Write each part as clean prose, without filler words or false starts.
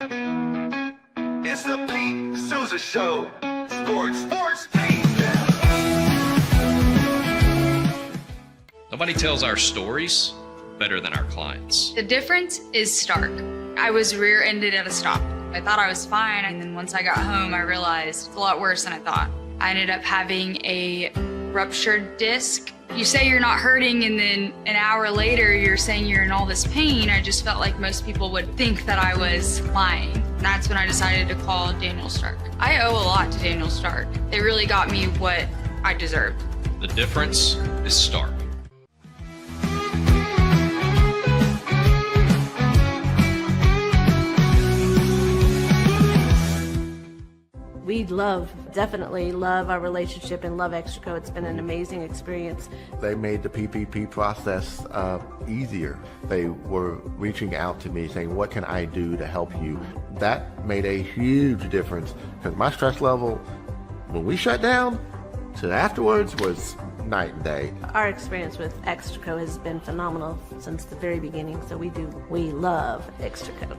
It's the Pete Sousa Show. Sports, Nobody tells our stories better than our clients. The difference is stark. I was rear-ended at a stop. I thought I was fine, and then once I got home, I realized it's a lot worse than I thought. I ended up having a ruptured disc. You say you're not hurting, and then an hour later, you're saying you're in all this pain. I just felt like most people would think that I was lying. And that's when I decided to call Daniel Stark. I owe a lot to Daniel Stark. They really got me what I deserved. The difference is stark. We definitely love our relationship and love Extraco. It's been an amazing experience. They made the PPP process easier. They were reaching out to me saying, what can I do to help you? That made a huge difference because my stress level, when we shut down, to afterwards was night and day. Our experience with Extraco has been phenomenal since the very beginning, so we love Extraco.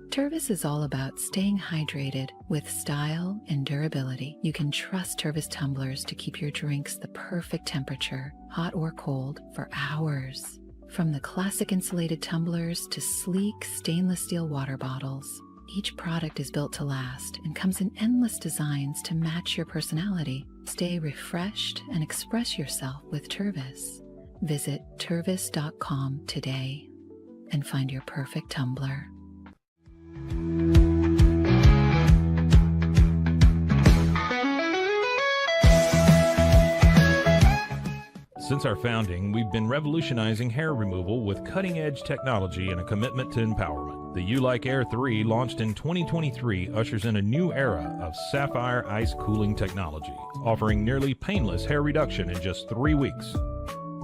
Tervis is all about staying hydrated with style and durability. You can trust Tervis tumblers to keep your drinks the perfect temperature, hot or cold, for hours. From the classic insulated tumblers to sleek stainless steel water bottles, each product is built to last and comes in endless designs to match your personality. Stay refreshed and express yourself with Tervis. Visit tervis.com today and find your perfect tumbler. Since our founding, we've been revolutionizing hair removal with cutting-edge technology and a commitment to empowerment. The U-Like Air 3, launched in 2023, ushers in a new era of sapphire ice cooling technology, offering nearly painless hair reduction in just 3 weeks.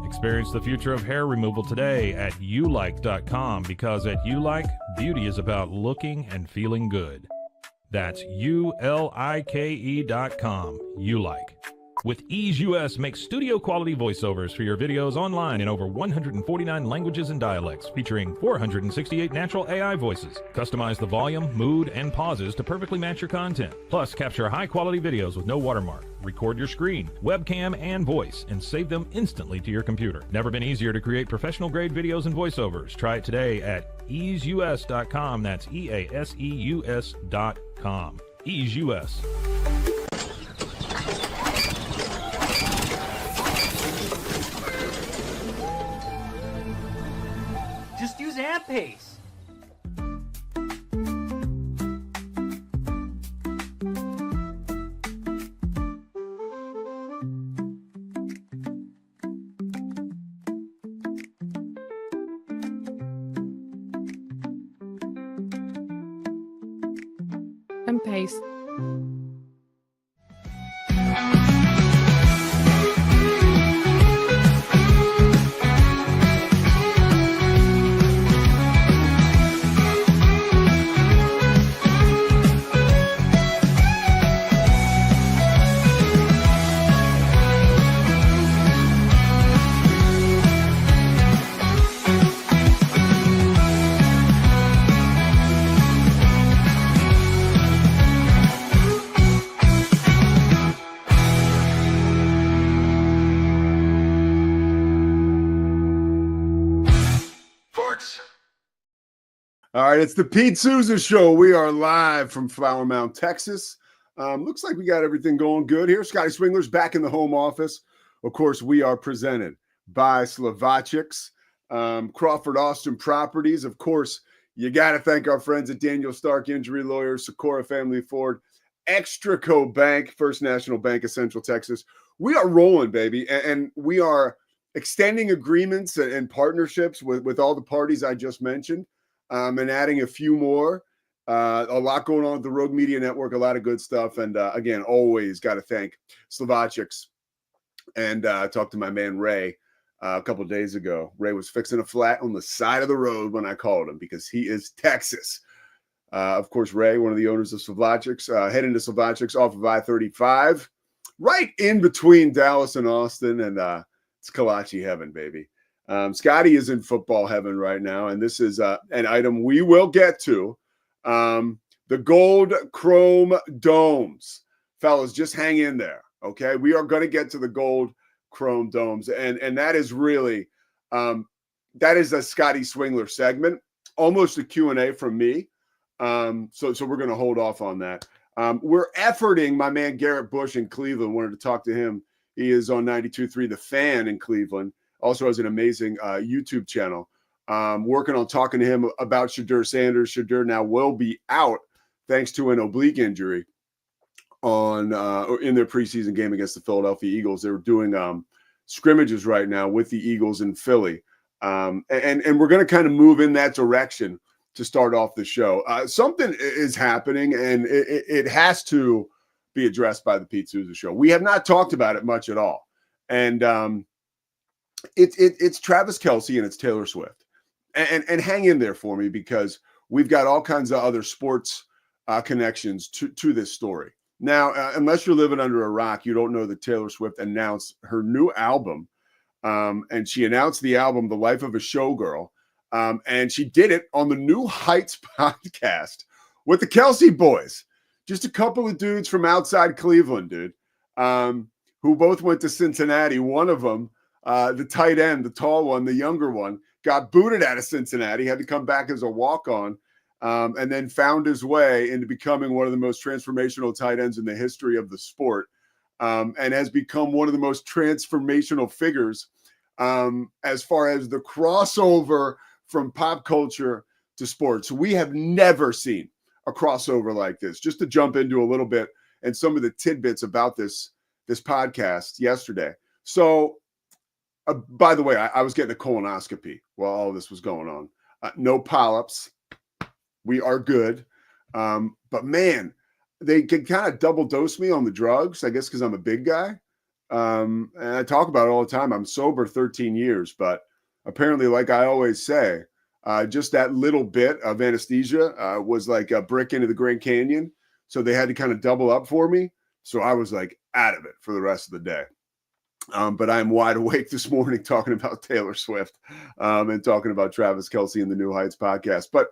Experience the future of hair removal today at ulike.com, because at Ulike, beauty is about looking and feeling good. That's ulike.com. Ulike. With Ease US, make studio quality voiceovers for your videos online in over 149 languages and dialects, featuring 468 natural AI voices. Customize the volume, mood, and pauses to perfectly match your content. Plus, capture high quality videos with no watermark. Record your screen, webcam, and voice, and save them instantly to your computer. Never been easier to create professional grade videos and voiceovers. Try it today at easeus.com. That's EASEUS.com. Ease US. Just use AMP-Pace. AMP-Pace. All right, it's the Pete Sousa Show. We are live from Flower Mound, Texas. Looks like we got everything going good here. Scotty Swingler's back in the home office. Of course, we are presented by Slovacics, Crawford Austin Properties. Of course, you got to thank our friends at Daniel Stark Injury Lawyers, Socorro Family Ford, Extraco Bank, First National Bank of Central Texas. We are rolling, baby, and we are extending agreements and partnerships with all the parties I just mentioned. And adding a few more. A lot going on with the Rogue Media Network, a lot of good stuff. And again, always got to thank Slovacics. And talked to my man Ray a couple of days ago. Ray was fixing a flat on the side of the road when I called him because he is Texas. Of course, Ray, one of the owners of Slovacics, heading to Slovacics off of I-35, right in between Dallas and Austin. And it's Kolache heaven, baby. Scotty is in football heaven right now, and this is an item we will get to. The gold chrome domes. Fellas, just hang in there, okay? We are going to get to the gold chrome domes, and that is really that is a Scotty Swingler segment, almost a Q&A from me. So we're going to hold off on that. We're efforting my man Garrett Bush in Cleveland. Wanted to talk to him. He is on 92.3 The Fan in Cleveland. Also has an amazing YouTube channel. Working on talking to him about Shedeur Sanders. Shedeur now will be out thanks to an oblique injury on in their preseason game against the Philadelphia Eagles. They were doing scrimmages right now with the Eagles in Philly. And we're going to kind of move in that direction to start off the show. Something is happening, and it has to be addressed by the Pete Sousa Show. We have not talked about it much at all. And it's Travis Kelce and it's Taylor Swift. And hang in there for me, because we've got all kinds of other sports connections to this story. Now, unless you're living under a rock, you don't know that Taylor Swift announced her new album. And she announced the album, The Life of a Showgirl. And she did it on the New Heights podcast with the Kelce boys. Just a couple of dudes from outside Cleveland, dude, who both went to Cincinnati. One of them, the tight end, the tall one, the younger one, got booted out of Cincinnati, had to come back as a walk-on, and then found his way into becoming one of the most transformational tight ends in the history of the sport, and has become one of the most transformational figures as far as the crossover from pop culture to sports. We have never seen a crossover like this. Just to jump into a little bit and some of the tidbits about this podcast yesterday. So, by the way, I was getting a colonoscopy while all this was going on. No polyps. We are good. But man, they can kind of double dose me on the drugs, I guess, because I'm a big guy. And I talk about it all the time. I'm sober 13 years, but apparently, like I always say, just that little bit of anesthesia was like a brick into the Grand Canyon. So they had to kind of double up for me. So I was like out of it for the rest of the day. But I'm wide awake this morning talking about Taylor Swift and talking about Travis Kelce and the New Heights podcast. But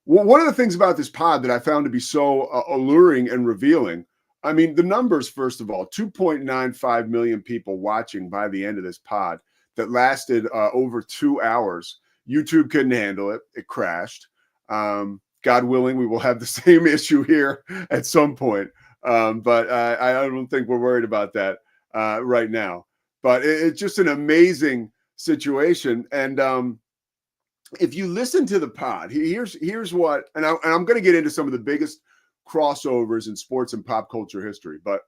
one of the things about this pod that I found to be so alluring and revealing, I mean, the numbers, first of all, 2.95 million people watching by the end of this pod that lasted over 2 hours. YouTube couldn't handle it. It crashed. God willing, we will have the same issue here at some point. But I don't think we're worried about that right now. But it's just an amazing situation. And if you listen to the pod, here's what, and I'm going to get into some of the biggest crossovers in sports and pop culture history. But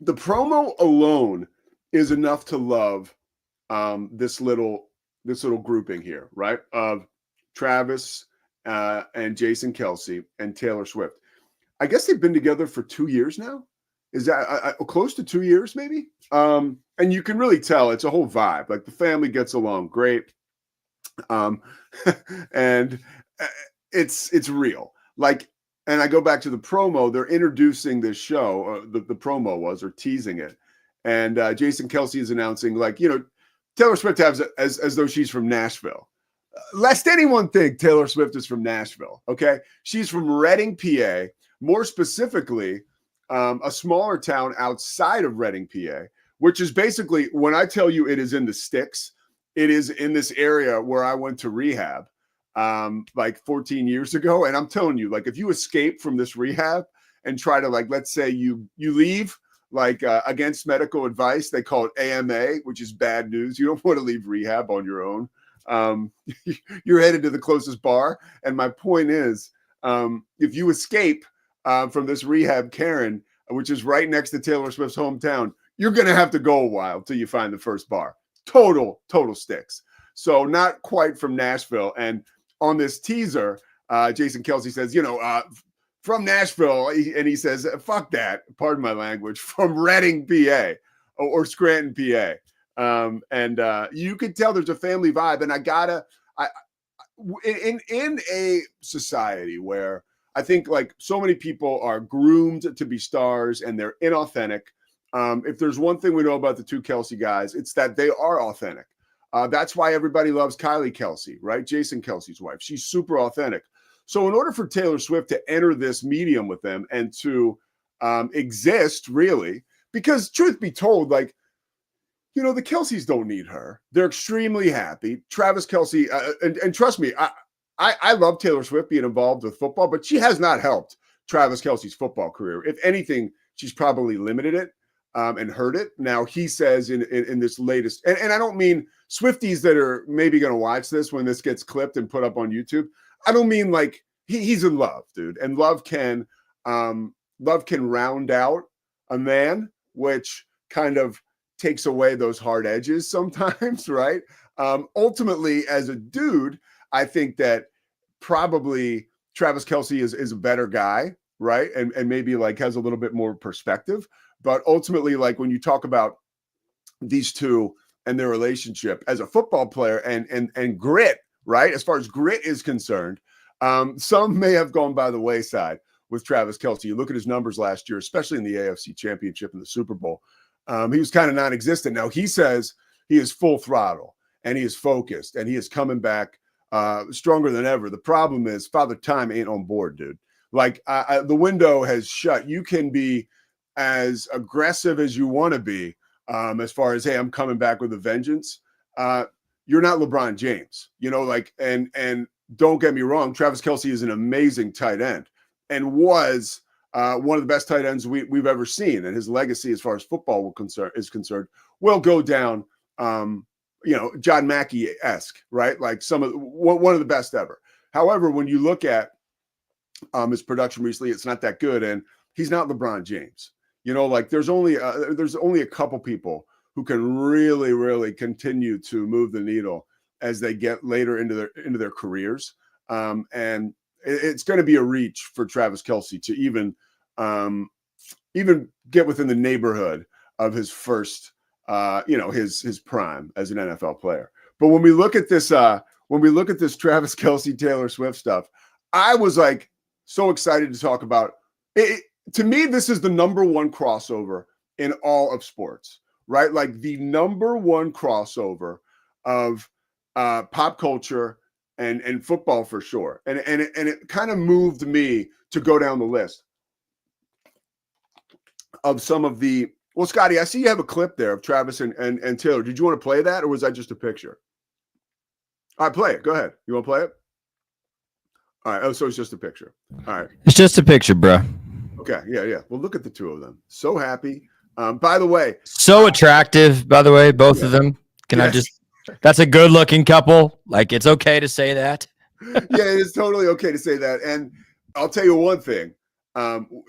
the promo alone is enough to love this little grouping here, right? Of Travis and Jason Kelce and Taylor Swift. I guess they've been together for 2 years now. Is that close to 2 years, maybe? And you can really tell it's a whole vibe. Like the family gets along great, and it's real. Like, and I go back to the promo. They're introducing this show. The promo was, or teasing it, and Jason Kelce is announcing, like, Taylor Swift has as though she's from Nashville. Lest anyone think Taylor Swift is from Nashville, okay? She's from Reading, PA. More specifically, a smaller town outside of Reading, PA, which is basically, when I tell you it is in the sticks, it is in this area where I went to rehab like 14 years ago. And I'm telling you, like, if you escape from this rehab and try to, like, let's say you leave, like against medical advice, they call it AMA, which is bad news. You don't want to leave rehab on your own. You're headed to the closest bar. And my point is, if you escape from this rehab Karen, which is right next to Taylor Swift's hometown, you're going to have to go a while till you find the first bar. Total sticks. So not quite from Nashville. And on this teaser, Jason Kelce says, from Nashville, and he says, fuck that, pardon my language, from Reading, PA, or Scranton, PA. And you could tell there's a family vibe. And in a society where I think, like, so many people are groomed to be stars and they're inauthentic, If there's one thing we know about the two Kelsey guys, it's that they are authentic. That's why everybody loves Kylie Kelsey, right? Jason Kelsey's wife. She's super authentic. So in order for Taylor Swift to enter this medium with them and to exist, really, because truth be told, like, you know, the Kelseys don't need her. They're extremely happy. Travis Kelce, and trust me, I love Taylor Swift being involved with football, but she has not helped Travis Kelce's football career. If anything, she's probably limited it and hurt it. Now, he says in this latest, and I don't mean Swifties that are maybe going to watch this when this gets clipped and put up on YouTube. I don't mean like he's in love, dude. And love can round out a man, which kind of takes away those hard edges sometimes, right? Ultimately, as a dude, I think that probably Travis Kelce is a better guy, right? And maybe like has a little bit more perspective. But ultimately, like when you talk about these two and their relationship as a football player and grit, right? As far as grit is concerned, some may have gone by the wayside with Travis Kelce. You look at his numbers last year, especially in the AFC Championship and the Super Bowl. He was kind of non-existent. Now he says he is full throttle and he is focused and he is coming back stronger than ever. The problem is Father Time ain't on board, dude. Like the window has shut. You can be as aggressive as you want to be as far as, hey, I'm coming back with a vengeance. You're not LeBron James, you know, like, and don't get me wrong, Travis Kelce is an amazing tight end and was one of the best tight ends we've ever seen. And his legacy, as far as football is concerned, will go down, you know, John Mackey-esque, right? Like one of the best ever. However, when you look at his production recently, it's not that good. And he's not LeBron James. You know, like there's only a couple people who can really, really continue to move the needle as they get later into their careers. And it's going to be a reach for Travis Kelce to even get within the neighborhood of his first, his prime as an NFL player. But when we look at this Travis Kelce, Taylor Swift stuff, I was like so excited to talk about it. To me, this is the number one crossover in all of sports, right? Like the number one crossover of pop culture and football for sure. And it kind of moved me to go down the list of some of the, well, Scotty, I see you have a clip there of Travis and Taylor. Did you want to play that or was that just a picture? All right, play it. Go ahead. You want to play it? All right. Oh, so it's just a picture. All right. It's just a picture, bro. Okay. Yeah. Well, look at the two of them. So happy. By the way. So attractive, by the way, both of them. Can I just, that's a good looking couple. Like, it's okay to say that. Yeah, it is totally okay to say that. And I'll tell you one thing.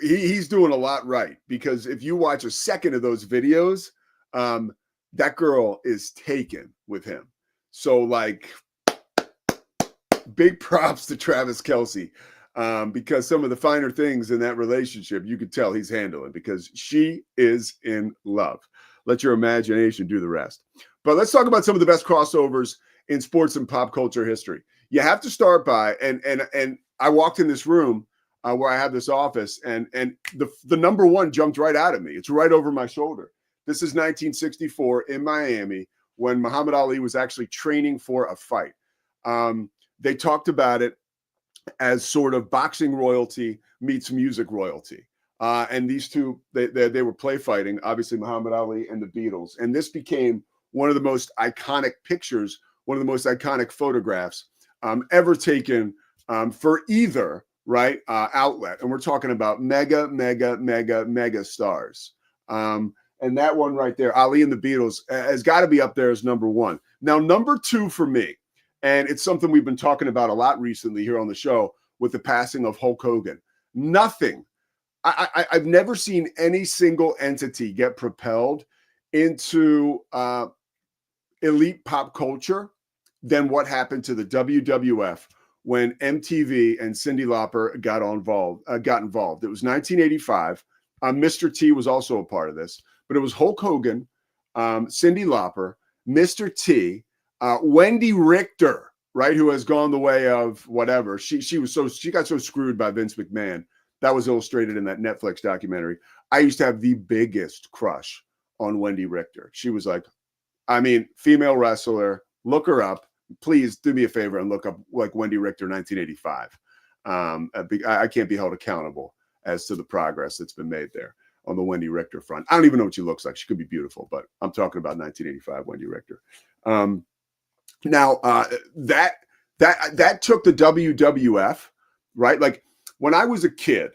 He's doing a lot right, because if you watch a second of those videos, that girl is taken with him. So like big props to Travis Kelce, because some of the finer things in that relationship, you could tell he's handling, because she is in love. Let your imagination do the rest. But let's talk about some of the best crossovers in sports and pop culture history. You have to start by, and I walked in this room where I have this office, and the number one jumped right out at me. It's right over my shoulder. This is 1964 in Miami when Muhammad Ali was actually training for a fight. They talked about it as sort of boxing royalty meets music royalty. And these two, they were play fighting, obviously Muhammad Ali and the Beatles. And this became one of the most iconic pictures, one of the most iconic photographs ever taken for either outlet. And we're talking about mega stars. And that one right there, Ali and the Beatles, has got to be up there as number one. Now, number two for me, and it's something we've been talking about a lot recently here on the show with the passing of Hulk Hogan. Nothing. I've never seen any single entity get propelled into elite pop culture than what happened to the WWF when MTV and Cyndi Lauper got involved. It was 1985. Mr. T was also a part of this, but it was Hulk Hogan, Cyndi Lauper, Mr. T, Wendy Richter, right, who has gone the way of whatever. She got so screwed by Vince McMahon. That was illustrated in that Netflix documentary. I used to have the biggest crush on Wendy Richter. She was like, I mean, female wrestler. Look her up. Please do me a favor and look up like Wendy Richter 1985. I can't be held accountable as to the progress that's been made there on the Wendy Richter front. I don't even know what she looks like. She could be beautiful, but I'm talking about 1985 Wendy Richter. Now that took the WWF, right? Like when I was a kid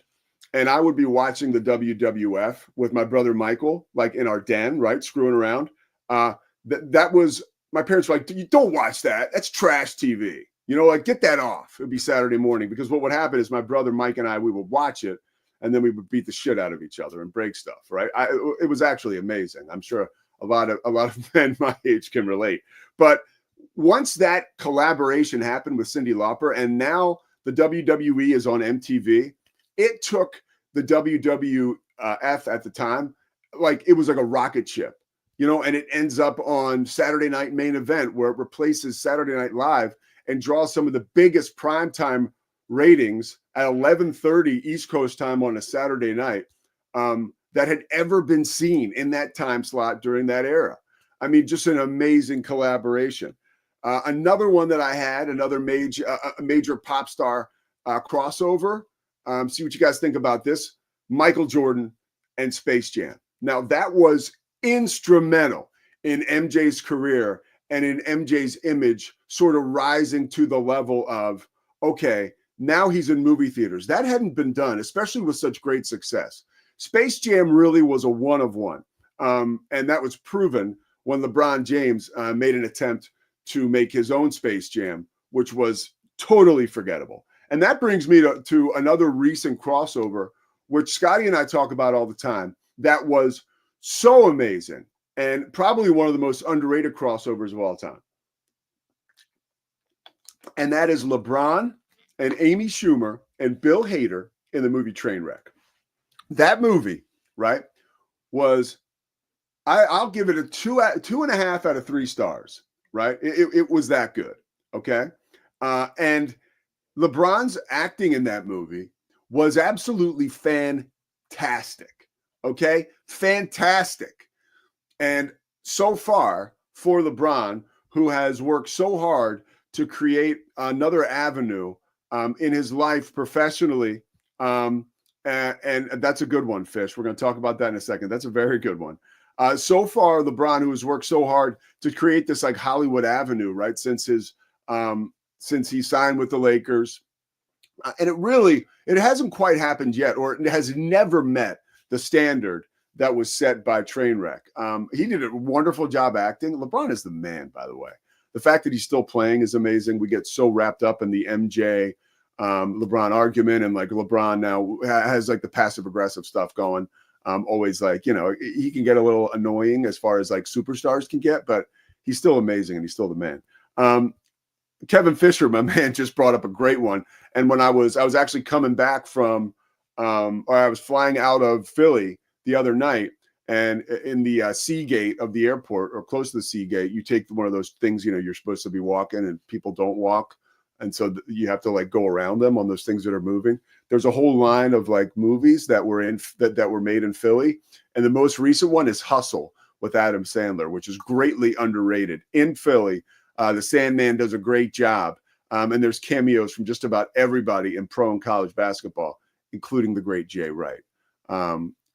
and I would be watching the WWF with my brother Michael, like in our den, right, screwing around. That was, my parents were like, you don't watch that. That's trash TV. You know, like get that off. It'd be Saturday morning, because what would happen is my brother Mike and I, we would watch it and then we would beat the shit out of each other and break stuff, right? It was actually amazing. I'm sure a lot of men my age can relate. But once that collaboration happened with Cyndi Lauper, and now the WWE is on MTV, it took the WWF at the time, like it was like a rocket ship, you know, and it ends up on Saturday Night Main Event, where it replaces Saturday Night Live and draws some of the biggest primetime ratings at 11:30 East Coast time on a Saturday night that had ever been seen in that time slot during that era. I mean, just an amazing collaboration. Another one that I had, another major pop star crossover. See what you guys think about this. Michael Jordan and Space Jam. Now, that was instrumental in MJ's career and in MJ's image sort of rising to the level of, okay, now he's in movie theaters. That hadn't been done, especially with such great success. Space Jam really was a one of one. And that was proven when LeBron James made an attempt to make his own Space Jam, which was totally forgettable. And that brings me to another recent crossover, which Scotty and I talk about all the time, that was so amazing and probably one of the most underrated crossovers of all time. And that is LeBron and Amy Schumer and Bill Hader in the movie Trainwreck. That movie, right, was, I'll give it a 2.5 out of 3 stars, right? It was that good, okay? And LeBron's acting in that movie was absolutely fantastic, okay? Fantastic. And so far for LeBron, who has worked so hard to create another avenue in his life professionally, and that's a good one, Fish. We're going to talk about that in a second. That's a very good one. So far, LeBron, who has worked so hard to create this like Hollywood avenue, right, since he signed with the Lakers, and it hasn't quite happened yet, or it has never met the standard that was set by Trainwreck. He did a wonderful job acting. LeBron is the man, by the way. The fact that he's still playing is amazing. We get so wrapped up in the MJ LeBron argument, and like LeBron now has like the passive aggressive stuff going. Always like, you know, he can get a little annoying as far as like superstars can get, but he's still amazing and he's still the man. Kevin Fisher, my man, just brought up a great one. And when I was actually coming back from, or I was flying out of Philly the other night, and in the C gate of the airport, or close to the C gate, you take one of those things, you know, you're supposed to be walking and people don't walk. And so you have to like go around them on those things that are moving. There's a whole line of like movies that were that were made in Philly. And the most recent one is Hustle with Adam Sandler, which is greatly underrated in Philly. The Sandman does a great job. And there's cameos from just about everybody in pro and college basketball, including the great Jay Wright,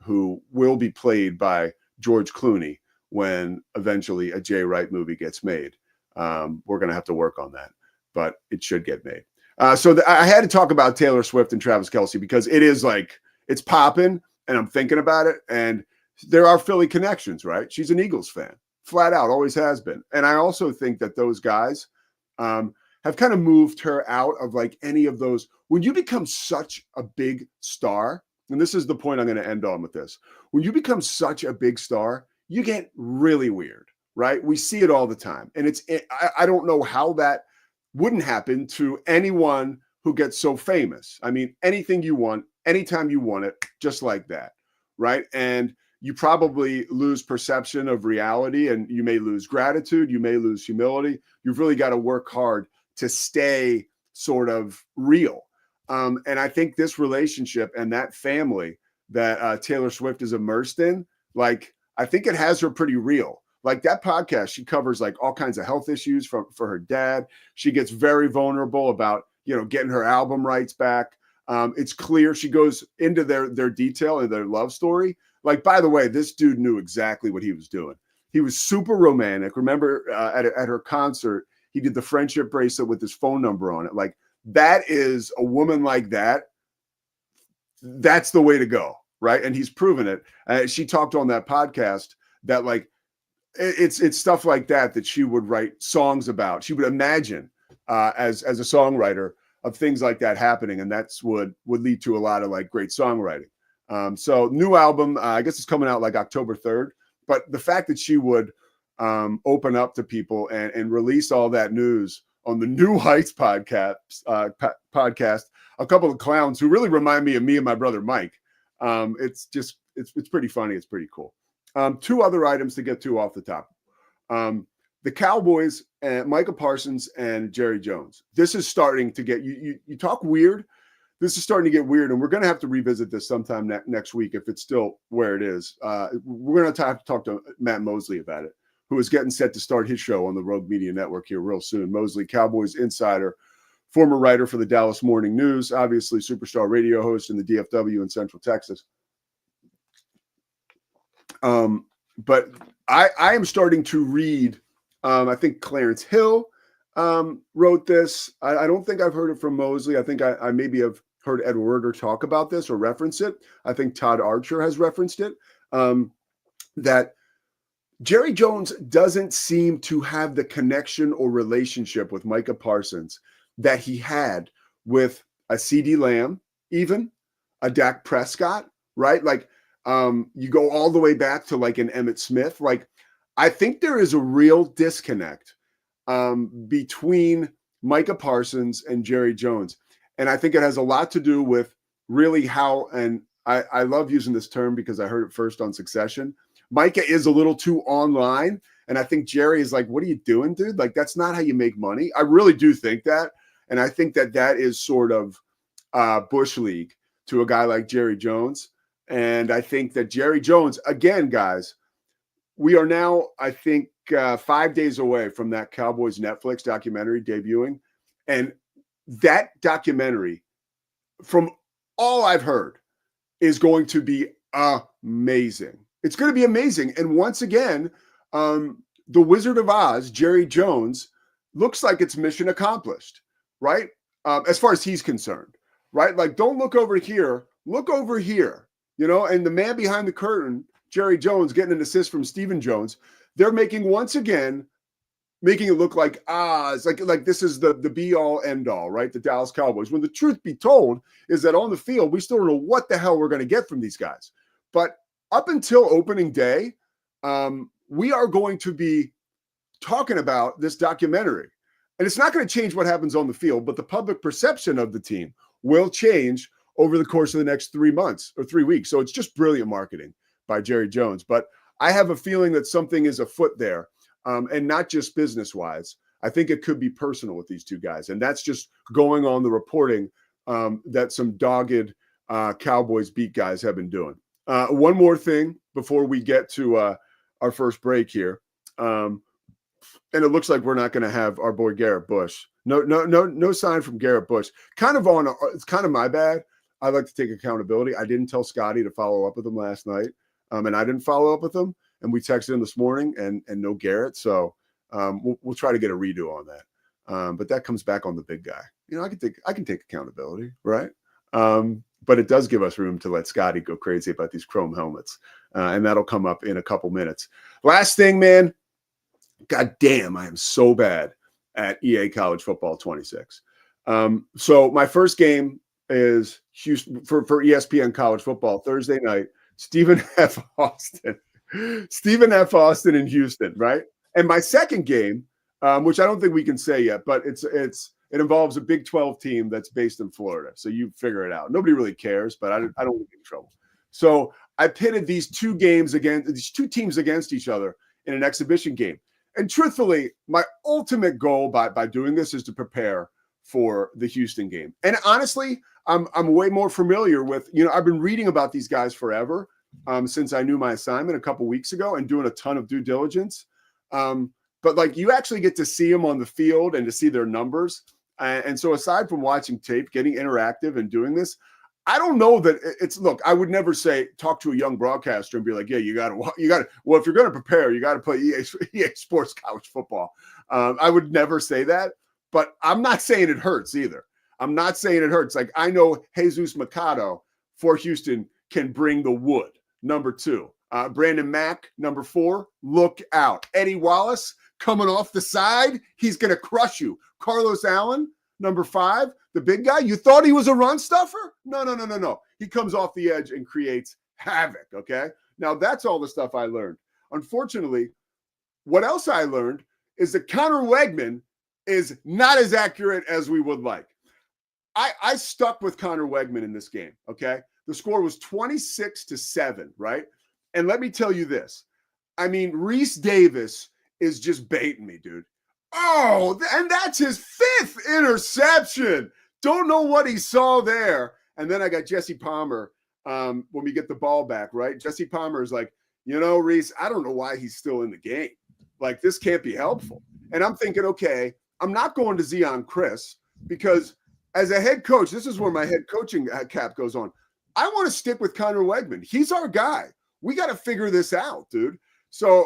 who will be played by George Clooney when eventually a Jay Wright movie gets made. We're going to have to work on that, but it should get made. So I had to talk about Taylor Swift and Travis Kelce because it is like, it's popping and I'm thinking about it. And there are Philly connections, right? She's an Eagles fan, flat out, always has been. And I also think that those guys have kind of moved her out of like any of those. When you become such a big star, and this is the point I'm going to end on with this. When you become such a big star, you get really weird, right? We see it all the time. And I don't know how that wouldn't happen to anyone who gets so famous. I mean, anything you want, anytime you want it, just like that, right? And you probably lose perception of reality, and you may lose gratitude, you may lose humility. You've really got to work hard to stay sort of real. And I think this relationship and that family that Taylor Swift is immersed in, like, I think it has her pretty real. Like that podcast, she covers like all kinds of health issues for her dad. She gets very vulnerable about, getting her album rights back. It's clear she goes into their detail and their love story. Like, by the way, this dude knew exactly what he was doing. He was super romantic. Remember at her concert, he did the friendship bracelet with his phone number on it. Like, that is a woman like that. That's the way to go, right? And he's proven it. She talked on that podcast that like it's stuff like that she would write songs about. She would imagine as a songwriter of things like that happening, and that's would lead to a lot of like great songwriting. So new album, I guess it's coming out like October 3rd. But the fact that she would open up to people and release all that news on the New Heights podcast, a couple of clowns who really remind me of me and my brother Mike. It's pretty funny. It's pretty cool. Two other items to get to off the top. The Cowboys and Micah Parsons and Jerry Jones. This is starting to get you talk weird. This is starting to get weird, and we're going to have to revisit this sometime next week if it's still where it is. We're going to have to talk to Matt Mosley about it, who is getting set to start his show on the Rogue Media Network here real soon. Mosley, Cowboys insider, former writer for the Dallas Morning News, obviously superstar radio host in the DFW in Central Texas. But I am starting to read, I think Clarence Hill wrote this. I don't think I've heard it from Mosley. I think I maybe have heard Ed Werder talk about this or reference it. I think Todd Archer has referenced it, that Jerry Jones doesn't seem to have the connection or relationship with Micah Parsons that he had with a CeeDee Lamb, even a Dak Prescott, right? Like, you go all the way back to like an Emmitt Smith. Like, I think there is a real disconnect between Micah Parsons and Jerry Jones. And I think it has a lot to do with really how, and I love using this term because I heard it first on Succession. Micah is a little too online. And I think Jerry is like, what are you doing, dude? Like, that's not how you make money. I really do think that. And I think that is sort of Bush League to a guy like Jerry Jones. And I think that Jerry Jones, again, guys, we are now, I think, 5 days away from that Cowboys Netflix documentary debuting. And that documentary, from all I've heard, is going to be amazing. It's going to be amazing. And once again, the Wizard of Oz, Jerry Jones, looks like it's mission accomplished, right? As far as he's concerned, right? Like, don't look over here, look over here, and the man behind the curtain, Jerry Jones, getting an assist from Stephen Jones. They're making it look like, it's like this is the be all end all, right? The Dallas Cowboys. When the truth be told is that on the field, we still don't know what the hell we're going to get from these guys. But up until opening day, we are going to be talking about this documentary. And it's not going to change what happens on the field, but the public perception of the team will change over the course of the next 3 months or 3 weeks. So it's just brilliant marketing by Jerry Jones. But I have a feeling that something is afoot there, and not just business-wise. I think it could be personal with these two guys. And that's just going on the reporting that some dogged Cowboys beat guys have been doing. One more thing before we get to our first break here. And it looks like we're not going to have our boy Garrett Bush. No sign from Garrett Bush. It's kind of my bad. I like to take accountability. I didn't tell Scotty to follow up with him last night, and I didn't follow up with him. And we texted him this morning, and no Garrett. So we'll try to get a redo on that. But that comes back on the big guy. I can take accountability, right? But it does give us room to let Scotty go crazy about these chrome helmets, and that'll come up in a couple minutes. Last thing, man. God damn, I am so bad at EA College Football 26. So my first game is Houston for ESPN College Football Thursday night. Stephen F. Austin in Houston, right? And my second game, which I don't think we can say yet, but it involves a Big 12 team that's based in Florida. So you figure it out. Nobody really cares, but I don't want to get in trouble. So I pitted these two teams against each other in an exhibition game. And truthfully, my ultimate goal by doing this is to prepare for the Houston game. And honestly, I'm way more familiar with, I've been reading about these guys forever, since I knew my assignment a couple weeks ago and doing a ton of due diligence. But like you actually get to see them on the field and to see their numbers. And so aside from watching tape, getting interactive and doing this, I don't know that look, I would never say talk to a young broadcaster and be like, yeah, you got to, well, if you're going to prepare, you got to play EA Sports College Football. I would never say that, but I'm not saying it hurts either. I'm not saying it hurts. Like I know Jesus Mercado for Houston can bring the wood. Number 2, Brandon Mack, number 4, look out. Eddie Wallace coming off the side. He's going to crush you. Carlos Allen, number 5, the big guy. You thought he was a run stuffer? No. He comes off the edge and creates havoc, okay? Now, that's all the stuff I learned. Unfortunately, what else I learned is that Conor Wegman is not as accurate as we would like. I stuck with Conor Wegman in this game, okay? The score was 26-7, right? And let me tell you this. I mean, Reese Davis is just baiting me, dude. Oh, and that's his 5th interception. Don't know what he saw there. And then I got Jesse Palmer when we get the ball back, right? Jesse Palmer is like, Reese, I don't know why he's still in the game. Like, this can't be helpful. And I'm thinking, okay, I'm not going to Zion Chris because as a head coach, this is where my head coaching cap goes on. I want to stick with Conor Wegman. He's our guy. We got to figure this out, dude. So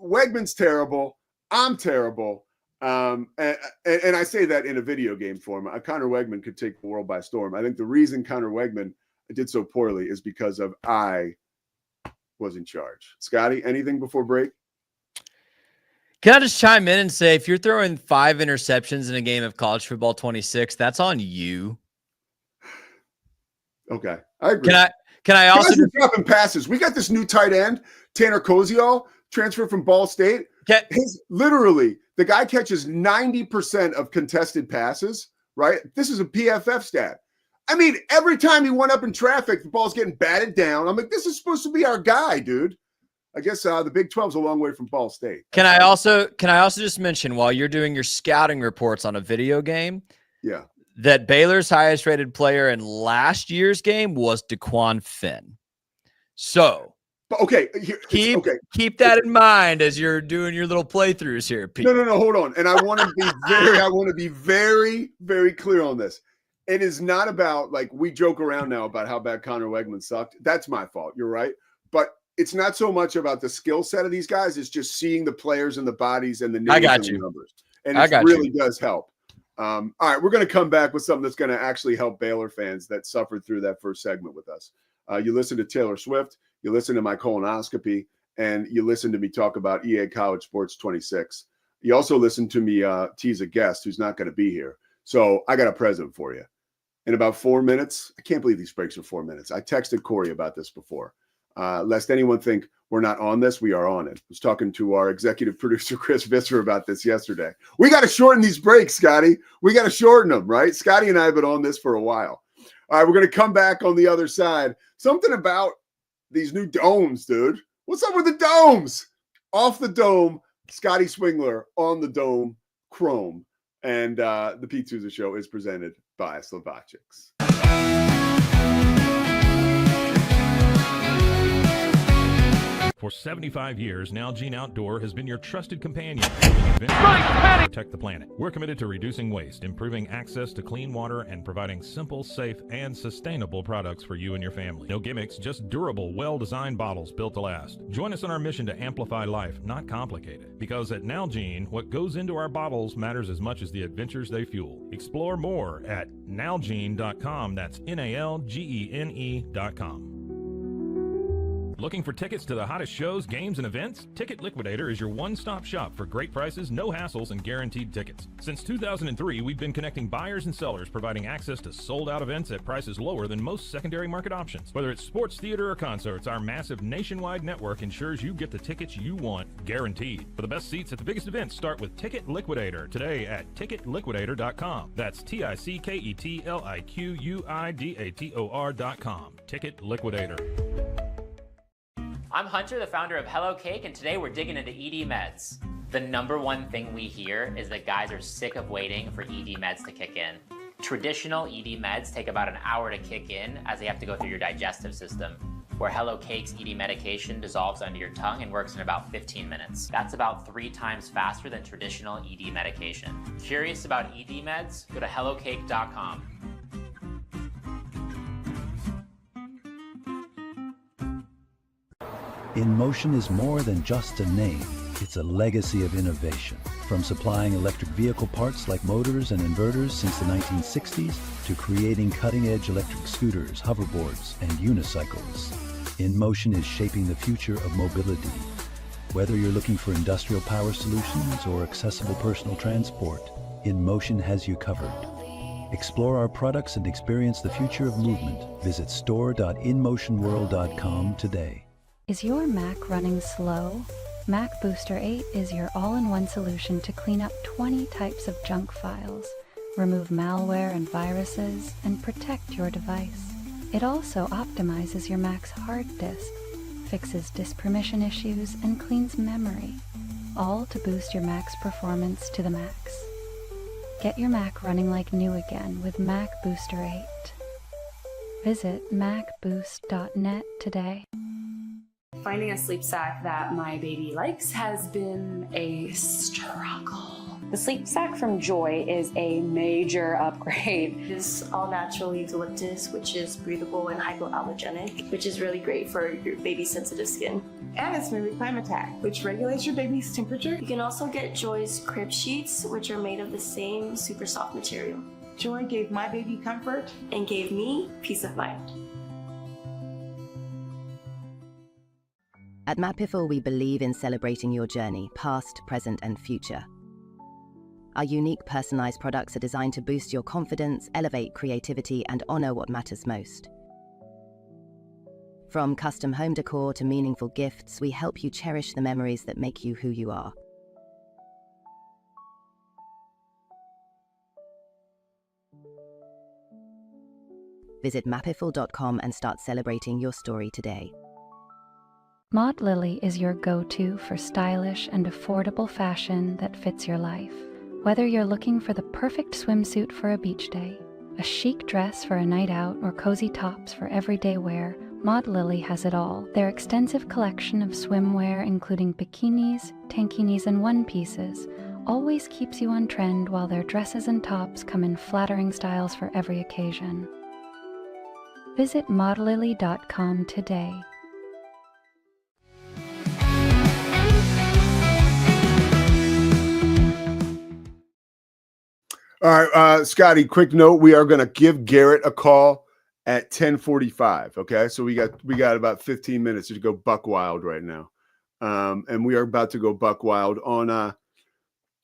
Wegman's terrible. I'm terrible. And I say that in a video game form. Conor Wegman could take the world by storm. I think the reason Conor Wegman did so poorly is because of I was in charge. Scotty, anything before break? Can I just chime in and say, if you're throwing 5 interceptions in a game of college football 26, that's on you. Okay, I agree. Can I also dropping passes? We got this new tight end, Tanner Koziol, transfer from Ball State. Literally, the guy catches 90% of contested passes, right? This is a PFF stat. I mean, every time he went up in traffic, the ball's getting batted down. I'm like, this is supposed to be our guy, dude. I guess the Big 12's a long way from Ball State. Can I also just mention, while you're doing your scouting reports on a video game, yeah, that Baylor's highest rated player in last year's game was DeQuan Finn. So, okay, keep that in mind as you're doing your little playthroughs here, Pete. No, hold on. And I want to be very, very clear on this. It is not about, like, we joke around now about how bad Conor Wegman sucked. That's my fault. You're right. But it's not so much about the skill set of these guys. It's just seeing the players and the bodies and the names and the numbers. And it really does help. All right, we're going to come back with something that's going to actually help Baylor fans that suffered through that first segment with us. You listen to Taylor Swift, you listen to my colonoscopy, and you listen to me talk about EA College Sports 26. You also listen to me tease a guest who's not going to be here. So I got a present for you. In about 4 minutes, I can't believe these breaks are 4 minutes. I texted Corey about this before. Lest anyone think we're not on this, we are on it. I was talking to our executive producer, Chris Visser, about this yesterday. We got to shorten these breaks, Scotty. We got to shorten them, right? Scotty and I have been on this for a while. All right, we're going to come back on the other side. Something about these new domes, dude. What's up with the domes? Off the dome, Scotty Swingler on the dome, Chrome. And the Pete Sousa Show is presented by Slovakics. For 75 years, Nalgene Outdoor has been your trusted companion. Protect the planet. We're committed to reducing waste, improving access to clean water, and providing simple, safe, and sustainable products for you and your family. No gimmicks, just durable, well-designed bottles built to last. Join us in our mission to amplify life, not complicate it. Because at Nalgene, what goes into our bottles matters as much as the adventures they fuel. Explore more at nalgene.com. That's NALGENE.com. Looking for tickets to the hottest shows, games, and events? Ticket Liquidator is your one-stop shop for great prices, no hassles, and guaranteed tickets. Since 2003, we've been connecting buyers and sellers, providing access to sold-out events at prices lower than most secondary market options. Whether it's sports, theater, or concerts, our massive nationwide network ensures you get the tickets you want, guaranteed. For the best seats at the biggest events, start with Ticket Liquidator today at ticketliquidator.com. That's TICKETLIQUIDATOR.com. Ticket Liquidator. I'm Hunter, the founder of Hello Cake, and today we're digging into ED meds. The number one thing we hear is that guys are sick of waiting for ED meds to kick in. Traditional ED meds take about an hour to kick in as they have to go through your digestive system, where Hello Cake's ED medication dissolves under your tongue and works in about 15 minutes. That's about 3 times faster than traditional ED medication. Curious about ED meds? Go to hellocake.com. InMotion is more than just a name. It's a legacy of innovation. From supplying electric vehicle parts like motors and inverters since the 1960s to creating cutting-edge electric scooters, hoverboards, and unicycles, InMotion is shaping the future of mobility. Whether you're looking for industrial power solutions or accessible personal transport, InMotion has you covered. Explore our products and experience the future of movement. Visit store.inmotionworld.com today. Is your Mac running slow? Mac Booster 8 is your all-in-one solution to clean up 20 types of junk files, remove malware and viruses, and protect your device. It also optimizes your Mac's hard disk, fixes disk permission issues, and cleans memory, all to boost your Mac's performance to the max. Get your Mac running like new again with Mac Booster 8. Visit macboost.net today. Finding a sleep sack that my baby likes has been a struggle. The sleep sack from Joy is a major upgrade. It's all natural eucalyptus, which is breathable and hypoallergenic, which is really great for your baby's sensitive skin. And it's made with Climatech, which regulates your baby's temperature. You can also get Joy's crib sheets, which are made of the same super soft material. Joy gave my baby comfort and gave me peace of mind. At Mapiful, we believe in celebrating your journey, past, present, and future. Our unique personalized products are designed to boost your confidence, elevate creativity, and honor what matters most. From custom home decor to meaningful gifts, we help you cherish the memories that make you who you are. Visit mapiful.com and start celebrating your story today. Maud Lily is your go-to for stylish and affordable fashion that fits your life. Whether you're looking for the perfect swimsuit for a beach day, a chic dress for a night out, or cozy tops for everyday wear, Maud Lily has it all. Their extensive collection of swimwear, including bikinis, tankinis, and one-pieces, always keeps you on trend, while their dresses and tops come in flattering styles for every occasion. Visit maudlily.com today. All right, Scotty, quick note. We are going to give Garrett a call at 10:45. Okay, so we got about 15 minutes to go buck wild right now. And we are about to go buck wild on,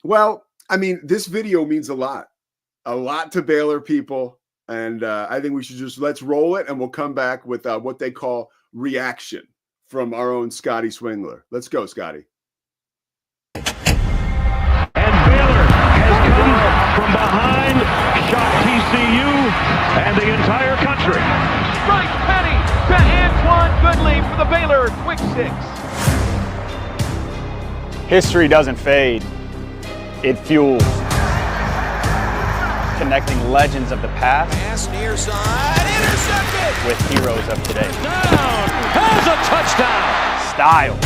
well, I mean, this video means a lot to Baylor people. And I think we should just, let's roll it, and we'll come back with what they call reaction from our own Scotty Swingler. Let's go, Scotty. From behind, shot TCU and the entire country. Strike Penny to Antoine Goodley for the Baylor Quick Six. History doesn't fade, it fuels. Connecting legends of the past Pass near side, intercepted! with heroes of today. Down, has a touchdown! Style.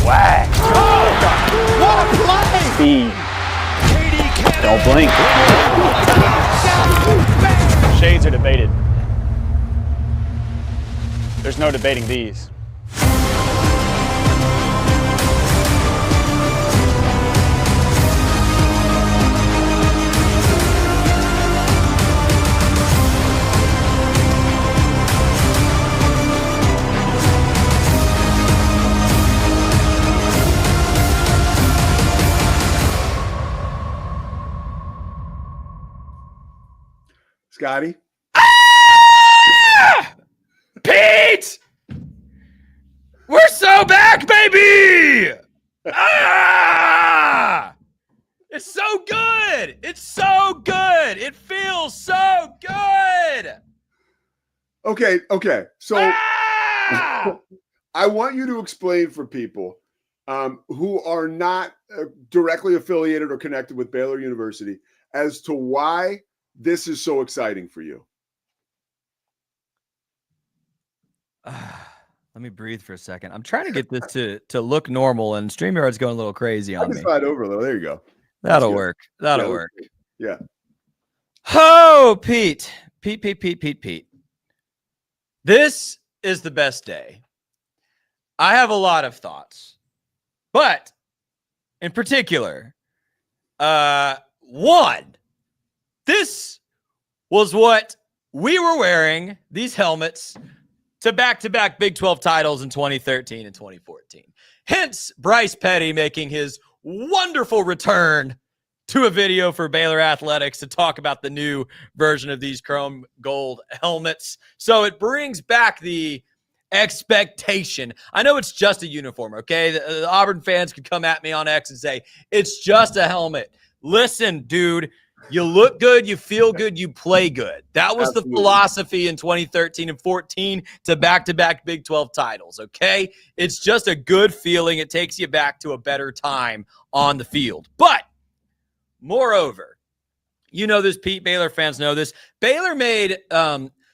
Swag. Oh, what a play! Speed. Don't blink. Shades are debated. There's no debating these. Scotty? Ah! Pete! We're so back, baby! Ah! It's so good! It's so good! It feels so good! Okay. So I want you to explain for people who are not directly affiliated or connected with Baylor University as to why this is so exciting for you. Let me breathe for a second. I'm trying to get this to look normal, and StreamYard's going a little crazy on me. Slide over though. There you go. That'll work. That'll work. Yeah. Oh, Pete. This is the best day. I have a lot of thoughts, but in particular, one, this was what we were wearing, these helmets, to back-to-back Big 12 titles in 2013 and 2014. Hence, Bryce Petty making his wonderful return to a video for Baylor Athletics to talk about the new version of these chrome gold helmets. So it brings back the expectation. I know it's just a uniform, okay? The Auburn fans could come at me on X and say, it's just a helmet. Listen, dude, you look good, you feel good, you play good. That was the philosophy in 2013 and 14 to back-to-back Big 12 titles, okay? It's just a good feeling. It takes you back to a better time on the field. But moreover, you know this, Pete, Baylor fans know this. Baylor made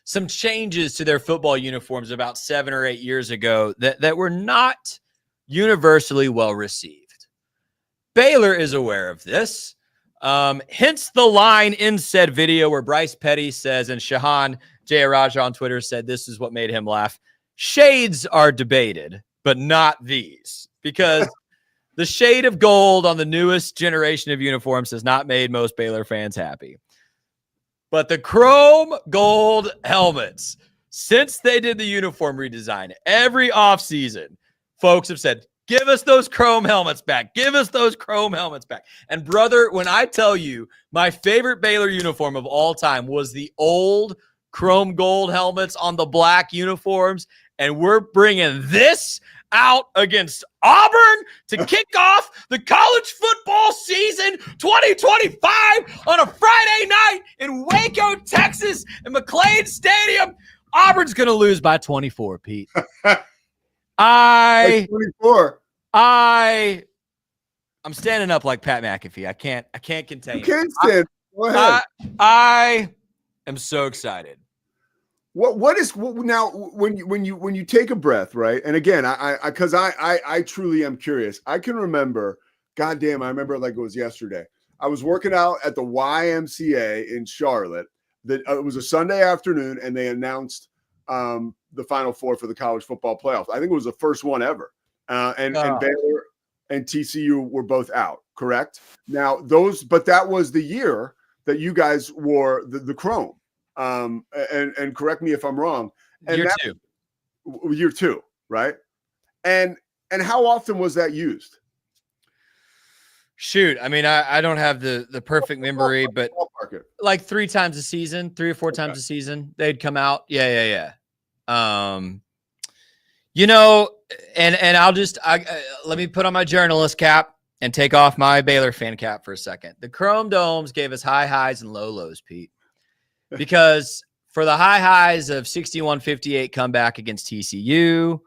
some changes to their football uniforms about 7 or 8 years ago that were not universally well received. Baylor is aware of this. Hence the line in said video where Bryce Petty says, and Shahan Jayaraja on Twitter said this is what made him laugh. Shades are debated, but not these, because the shade of gold on the newest generation of uniforms has not made most Baylor fans happy. But the chrome gold helmets, since they did the uniform redesign, every offseason, folks have said, give us those chrome helmets back. Give us those chrome helmets back. And brother, when I tell you my favorite Baylor uniform of all time was the old chrome gold helmets on the black uniforms, and we're bringing this out against Auburn to kick off the college football season 2025 on a Friday night in Waco, Texas, in McLean Stadium. Auburn's going to lose by 24, Pete. 24. I'm standing up like Pat McAfee. I can't contain it. You can't stand. Go ahead. I am so excited. What now when you take a breath, right? And again, I truly am curious. I can remember, goddamn, I remember it like it was yesterday. I was working out at the YMCA in Charlotte. It was a Sunday afternoon, and they announced the Final Four for the college football playoff. I think it was the first one ever. And Baylor and TCU were both out, correct? Now but that was the year that you guys wore the chrome. And correct me if I'm wrong. And year two, right? And how often was that used? Shoot, I mean, I don't have the perfect memory, but like 3 times a season, 3 or 4 times a season, they'd come out. Yeah. You know, and I'll just let me put on my journalist cap and take off my Baylor fan cap for a second. The Chrome Domes gave us high highs and low lows, Pete, because for the high highs of 61-58 comeback against TCU,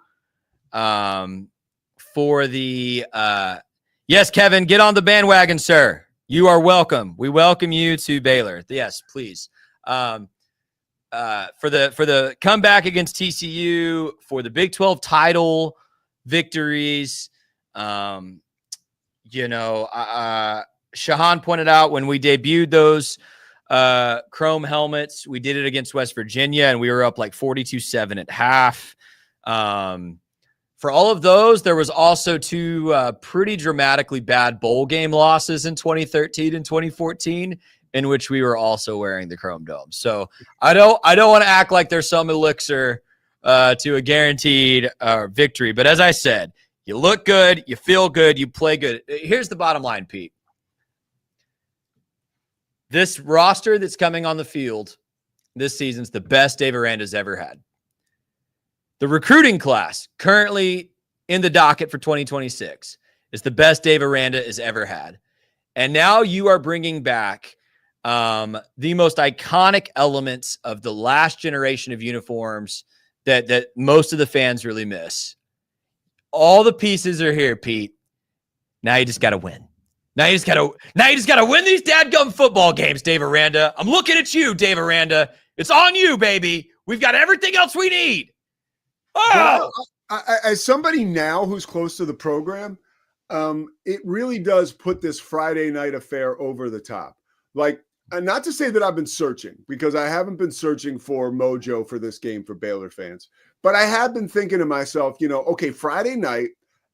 for the yes, Kevin, get on the bandwagon, sir. You are welcome. We welcome you to Baylor. Yes, please. For the comeback against TCU, for the Big 12 title victories, Shahan pointed out when we debuted those chrome helmets, we did it against West Virginia, and we were up like 42-7 at half. For all of those, there was also 2 pretty dramatically bad bowl game losses in 2013 and 2014, in which we were also wearing the chrome dome. So I don't want to act like there's some elixir to a guaranteed victory. But as I said, you look good, you feel good, you play good. Here's the bottom line, Pete. This roster that's coming on the field this season's the best Dave Aranda's ever had. The recruiting class currently in the docket for 2026 is the best Dave Aranda has ever had. And now you are bringing back the most iconic elements of the last generation of uniforms that most of the fans really miss. All the pieces are here, Pete. Now you just got to win. Now you just got to win these dadgum football games, Dave Aranda. I'm looking at you, Dave Aranda. It's on you, baby. We've got everything else we need. Oh! As somebody now who's close to the program, it really does put this Friday night affair over the top. Like, not to say that I've been searching, because I haven't been searching for mojo for this game for Baylor fans, but I have been thinking to myself, okay, Friday night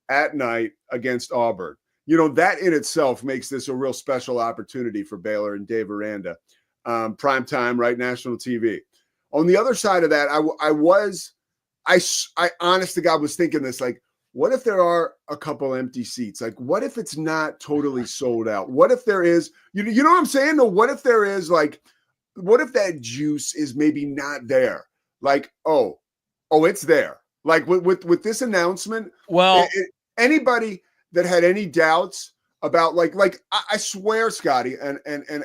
at night against Auburn, that in itself makes this a real special opportunity for Baylor and Dave Aranda. Prime time, right? National TV. On the other side of that, I honest to God was thinking this, like, what if there are a couple empty seats? Like, what if it's not totally sold out? What if there is, you know what I'm saying? No, what if there is, like, what if that juice is maybe not there? Like, oh, it's there. Like with this announcement, well, anybody that had any doubts about like I swear, Scotty, and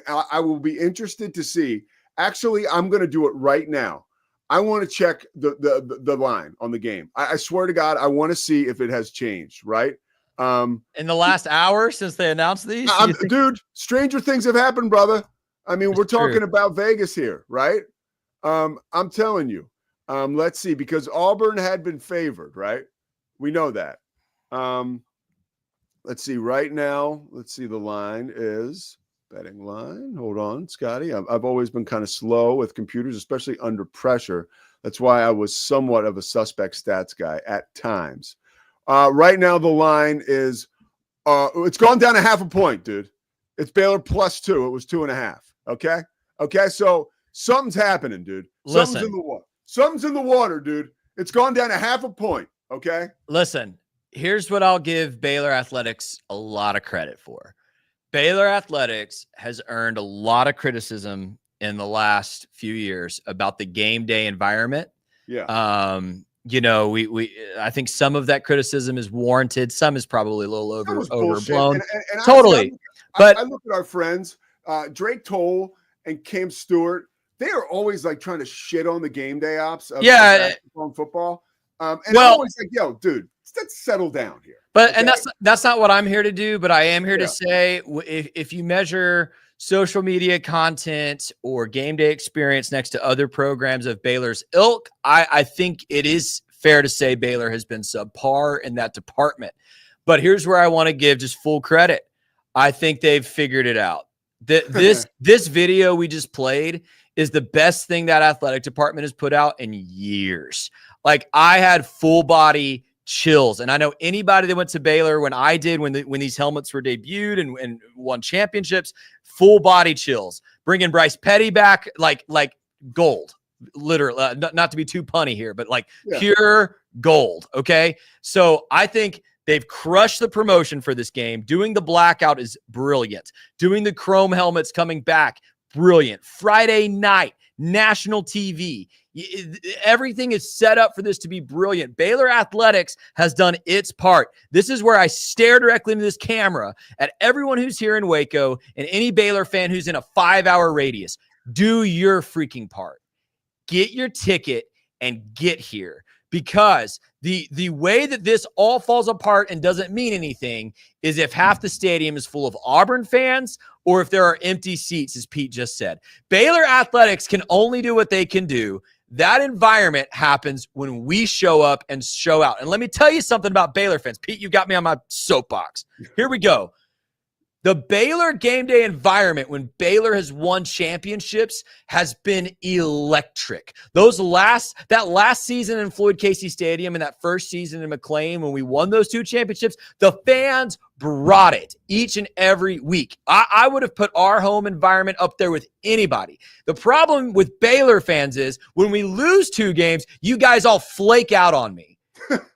I will be interested to see. Actually, I'm going to do it right now. I want to check the line on the game. I swear to God, I want to see if it has changed, right? In the last hour since they announced these? Dude, stranger things have happened, brother. I mean, we're talking about Vegas here, right? I'm telling you. Let's see, because Auburn had been favored, right? We know that. Let's see, right now, let's see, the line is... betting line. Hold on, Scotty. I've always been kind of slow with computers, especially under pressure. That's why I was somewhat of a suspect stats guy at times. Right now, the line is it's gone down a half a point, dude. It's Baylor +2. It was 2.5. Okay. So something's happening, dude. Something's in the water. Something's in the water, dude. It's gone down a half a point. Okay. Listen, here's what I'll give Baylor Athletics a lot of credit for. Baylor Athletics has earned a lot of criticism in the last few years about the game day environment. Yeah. I think some of that criticism is warranted. Some is probably a little overblown. And totally. I look at our friends, Drake Toll and Cam Stewart. They are always like trying to shit on the game day ops of basketball and football. I'm always like, yo, dude, let's settle down here. But and that's not what I'm here to do. But I am here to say, if you measure social media content or game day experience next to other programs of Baylor's ilk, I think it is fair to say Baylor has been subpar in that department. But here's where I want to give just full credit. I think they've figured it out. This video we just played is the best thing that athletic department has put out in years. Like, I had full body chills. And I know anybody that went to Baylor when I did, when these helmets were debuted and won championships, full body chills. Bringing Bryce Petty back, like gold, literally, not to be too punny here, but pure gold. Okay. So I think they've crushed the promotion for this game. Doing the blackout is brilliant. Doing the chrome helmets coming back, brilliant. Friday night, national TV. Everything is set up for this to be brilliant. Baylor Athletics has done its part. This is where I stare directly into this camera at everyone who's here in Waco and any Baylor fan who's in a 5-hour radius. Do your freaking part. Get your ticket and get here, because the way that this all falls apart and doesn't mean anything is if half the stadium is full of Auburn fans or if there are empty seats, as Pete just said. Baylor Athletics can only do what they can do. That environment happens when we show up and show out. And let me tell you something about Baylor fans. Pete, you got me on my soapbox. Here we go. The Baylor game day environment when Baylor has won championships has been electric. That last season in Floyd Casey Stadium and that first season in McLean when we won those 2 championships, the fans brought it each and every week. I would have put our home environment up there with anybody. The problem with Baylor fans is when we lose 2 games, you guys all flake out on me.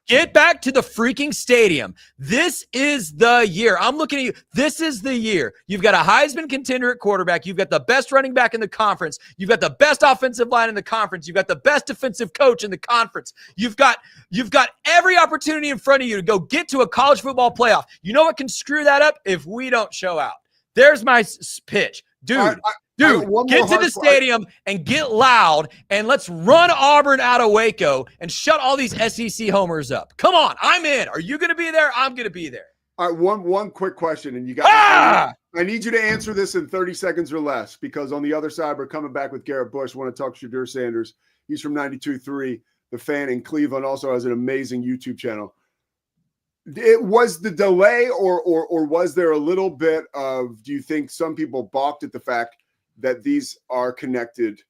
Get back to the freaking stadium. This is the year. I'm looking at you. This is the year. You've got a Heisman contender at quarterback. You've got the best running back in the conference. You've got the best offensive line in the conference. You've got the best defensive coach in the conference. You've got every opportunity in front of you to go get to a college football playoff. You know what can screw that up? If we don't show out. There's my pitch. Dude, Dude, get to the stadium and get loud, and let's run Auburn out of Waco and shut all these SEC homers up. Come on, I'm in. Are you going to be there? I'm going to be there. All right, one quick question, and you got. I need you to answer this in 30 seconds or less, because on the other side, we're coming back with Garrett Bush. Want to talk Shedeur Sanders. He's from 92.3. The Fan in Cleveland also has an amazing YouTube channel. It was the delay, or was there a little bit of? Do you think some people balked at the fact that these are connected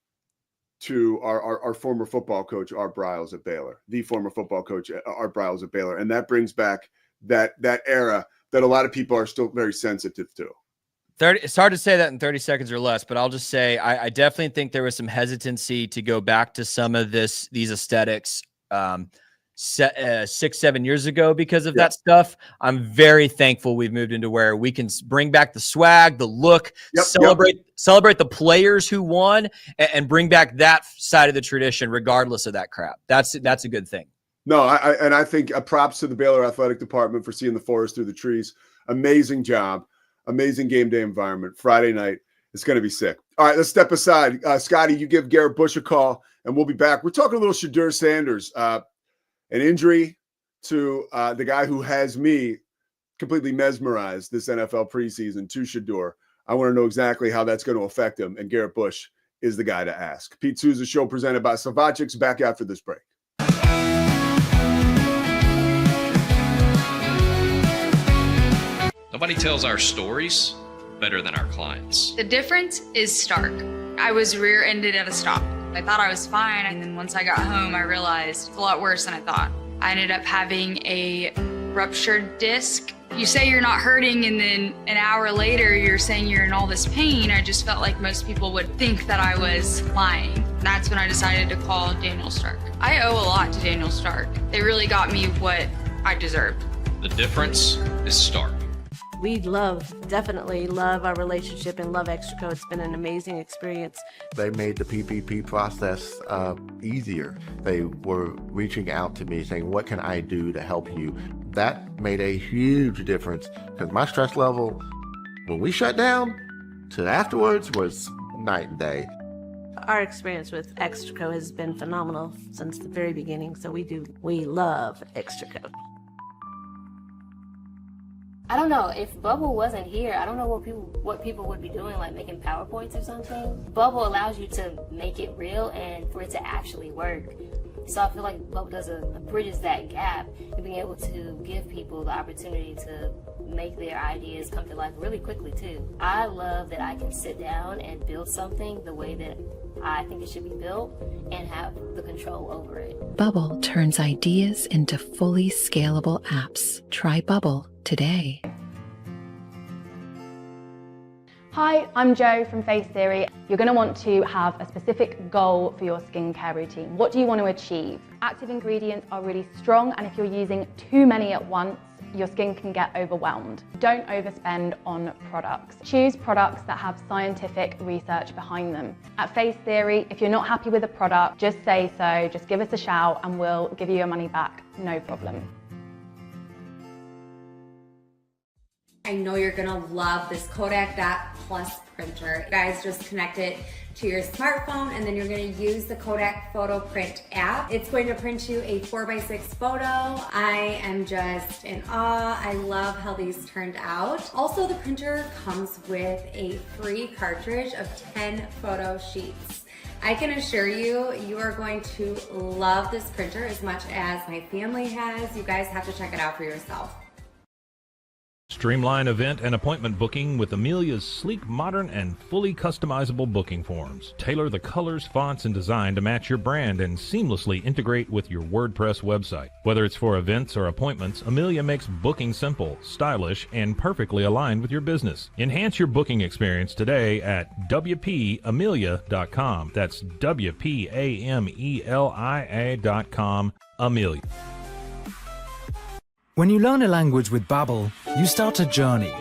to our former football coach, Art Briles at Baylor, the former football coach, Art Briles at Baylor, and that brings back that era that a lot of people are still very sensitive to. It's hard to say that in 30 seconds or less, but I'll just say I definitely think there was some hesitancy to go back to some of these aesthetics 6-7 years ago because of that stuff. I'm very thankful we've moved into where we can bring back the swag, the look, celebrate the players who won, and bring back that side of the tradition regardless of that crap. That's a good thing. No, I think props to the Baylor athletic department for seeing the forest through the trees. Amazing job. Amazing game day environment. Friday night. It's going to be sick. All right, let's step aside. Scotty, you give Garrett Bush a call, and we'll be back. We're talking a little Shedeur Sanders. An injury to the guy who has me completely mesmerized this NFL preseason, to Shedeur. I want to know exactly how that's going to affect him, and Garrett Bush is the guy to ask. Pete Sousa Show presented by Savachix. Back after this break. Nobody tells our stories better than our clients. The difference is stark. I was rear-ended at a stop. I thought I was fine, and then once I got home, I realized it's a lot worse than I thought. I ended up having a ruptured disc. You say you're not hurting, and then an hour later, you're saying you're in all this pain. I just felt like most people would think that I was lying. That's when I decided to call Daniel Stark. I owe a lot to Daniel Stark. They really got me what I deserved. The difference is stark. We definitely love our relationship and love Extraco. It's been an amazing experience. They made the PPP process easier. They were reaching out to me saying, what can I do to help you? That made a huge difference because my stress level, when we shut down to afterwards, was night and day. Our experience with Extraco has been phenomenal since the very beginning, so we love Extraco. I don't know, if Bubble wasn't here, I don't know what people would be doing, like making PowerPoints or something. Bubble allows you to make it real and for it to actually work. So I feel like Bubble bridges that gap and being able to give people the opportunity to make their ideas come to life really quickly too. I love that I can sit down and build something the way that I think it should be built and have the control over it. Bubble turns ideas into fully scalable apps. Try Bubble today. Hi, I'm Jo from Face Theory. You're going to want to have a specific goal for your skincare routine. What do you want to achieve? Active ingredients are really strong, and if you're using too many at once, your skin can get overwhelmed. Don't overspend on products. Choose products that have scientific research behind them. At Face Theory, if you're not happy with a product, just say so, just give us a shout and we'll give you your money back, no problem. I know you're gonna love this Kodak Dot Plus printer. You guys just connect it to your smartphone and then you're gonna use the Kodak Photo Print app. It's going to print you a 4x6 photo. I am just in awe. I love how these turned out. Also, the printer comes with a free cartridge of 10 photo sheets. I can assure you, you are going to love this printer as much as my family has. You guys have to check it out for yourself. Streamline event and appointment booking with Amelia's sleek, modern, and fully customizable booking forms. Tailor the colors, fonts, and design to match your brand and seamlessly integrate with your WordPress website. Whether it's for events or appointments, Amelia makes booking simple, stylish, and perfectly aligned with your business. Enhance your booking experience today at WPAmelia.com. That's WPAMELIA.com. Amelia. When you learn a language with Babbel, you start a journey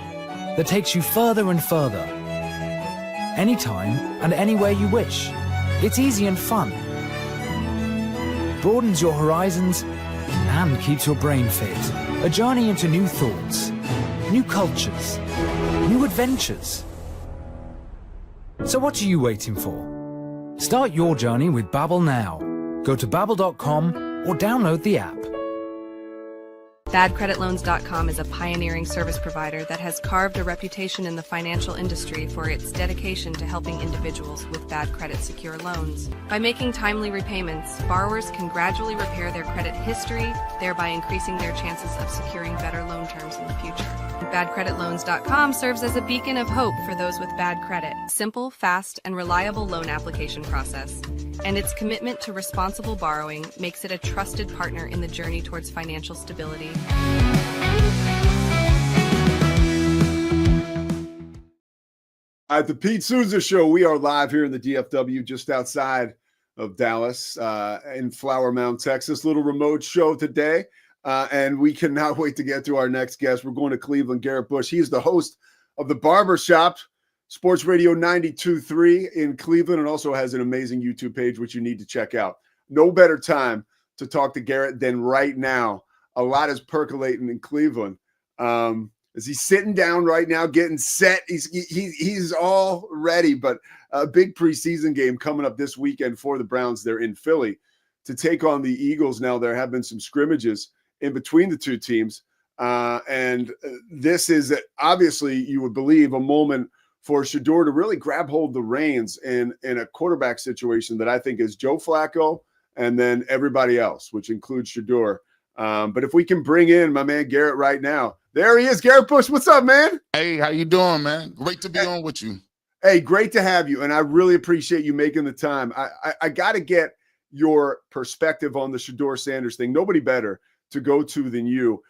that takes you further and further. Anytime and anywhere you wish. It's easy and fun. Broadens your horizons and keeps your brain fit. A journey into new thoughts, new cultures, new adventures. So what are you waiting for? Start your journey with Babbel now. Go to babbel.com or download the app. BadCreditLoans.com is a pioneering service provider that has carved a reputation in the financial industry for its dedication to helping individuals with bad credit secure loans. By making timely repayments, borrowers can gradually repair their credit history, thereby increasing their chances of securing better loan terms in the future. BadCreditLoans.com serves as a beacon of hope for those with bad credit. Simple, fast, and reliable loan application process. And its commitment to responsible borrowing makes it a trusted partner in the journey towards financial stability. At the Pete Sousa Show, we are live here in the DFW, just outside of Dallas, in Flower Mound, Texas. Little remote show today, and we cannot wait to get to our next guest. We're going to Cleveland. Garrett Bush. He's the host of the Barbershop, Sports Radio 92.3 in Cleveland, and also has an amazing YouTube page, which you need to check out. No better time to talk to Garrett than right now. A lot is percolating in Cleveland. Is he sitting down right now, getting set? He's all ready, but a big preseason game coming up this weekend for the Browns. They're in Philly to take on the Eagles. Now, there have been some scrimmages in between the two teams, and this is obviously, you would believe, a moment for Shedeur to really grab hold of the reins in a quarterback situation that I think is Joe Flacco and then everybody else, which includes Shedeur. But if we can bring in my man Garrett right now. There he is, Garrett Bush. What's up, man? Hey, how you doing, man? Great to be on with you. Hey, great to have you, and I really appreciate you making the time. I got to get your perspective on the Shedeur Sanders thing. Nobody better to go to than you.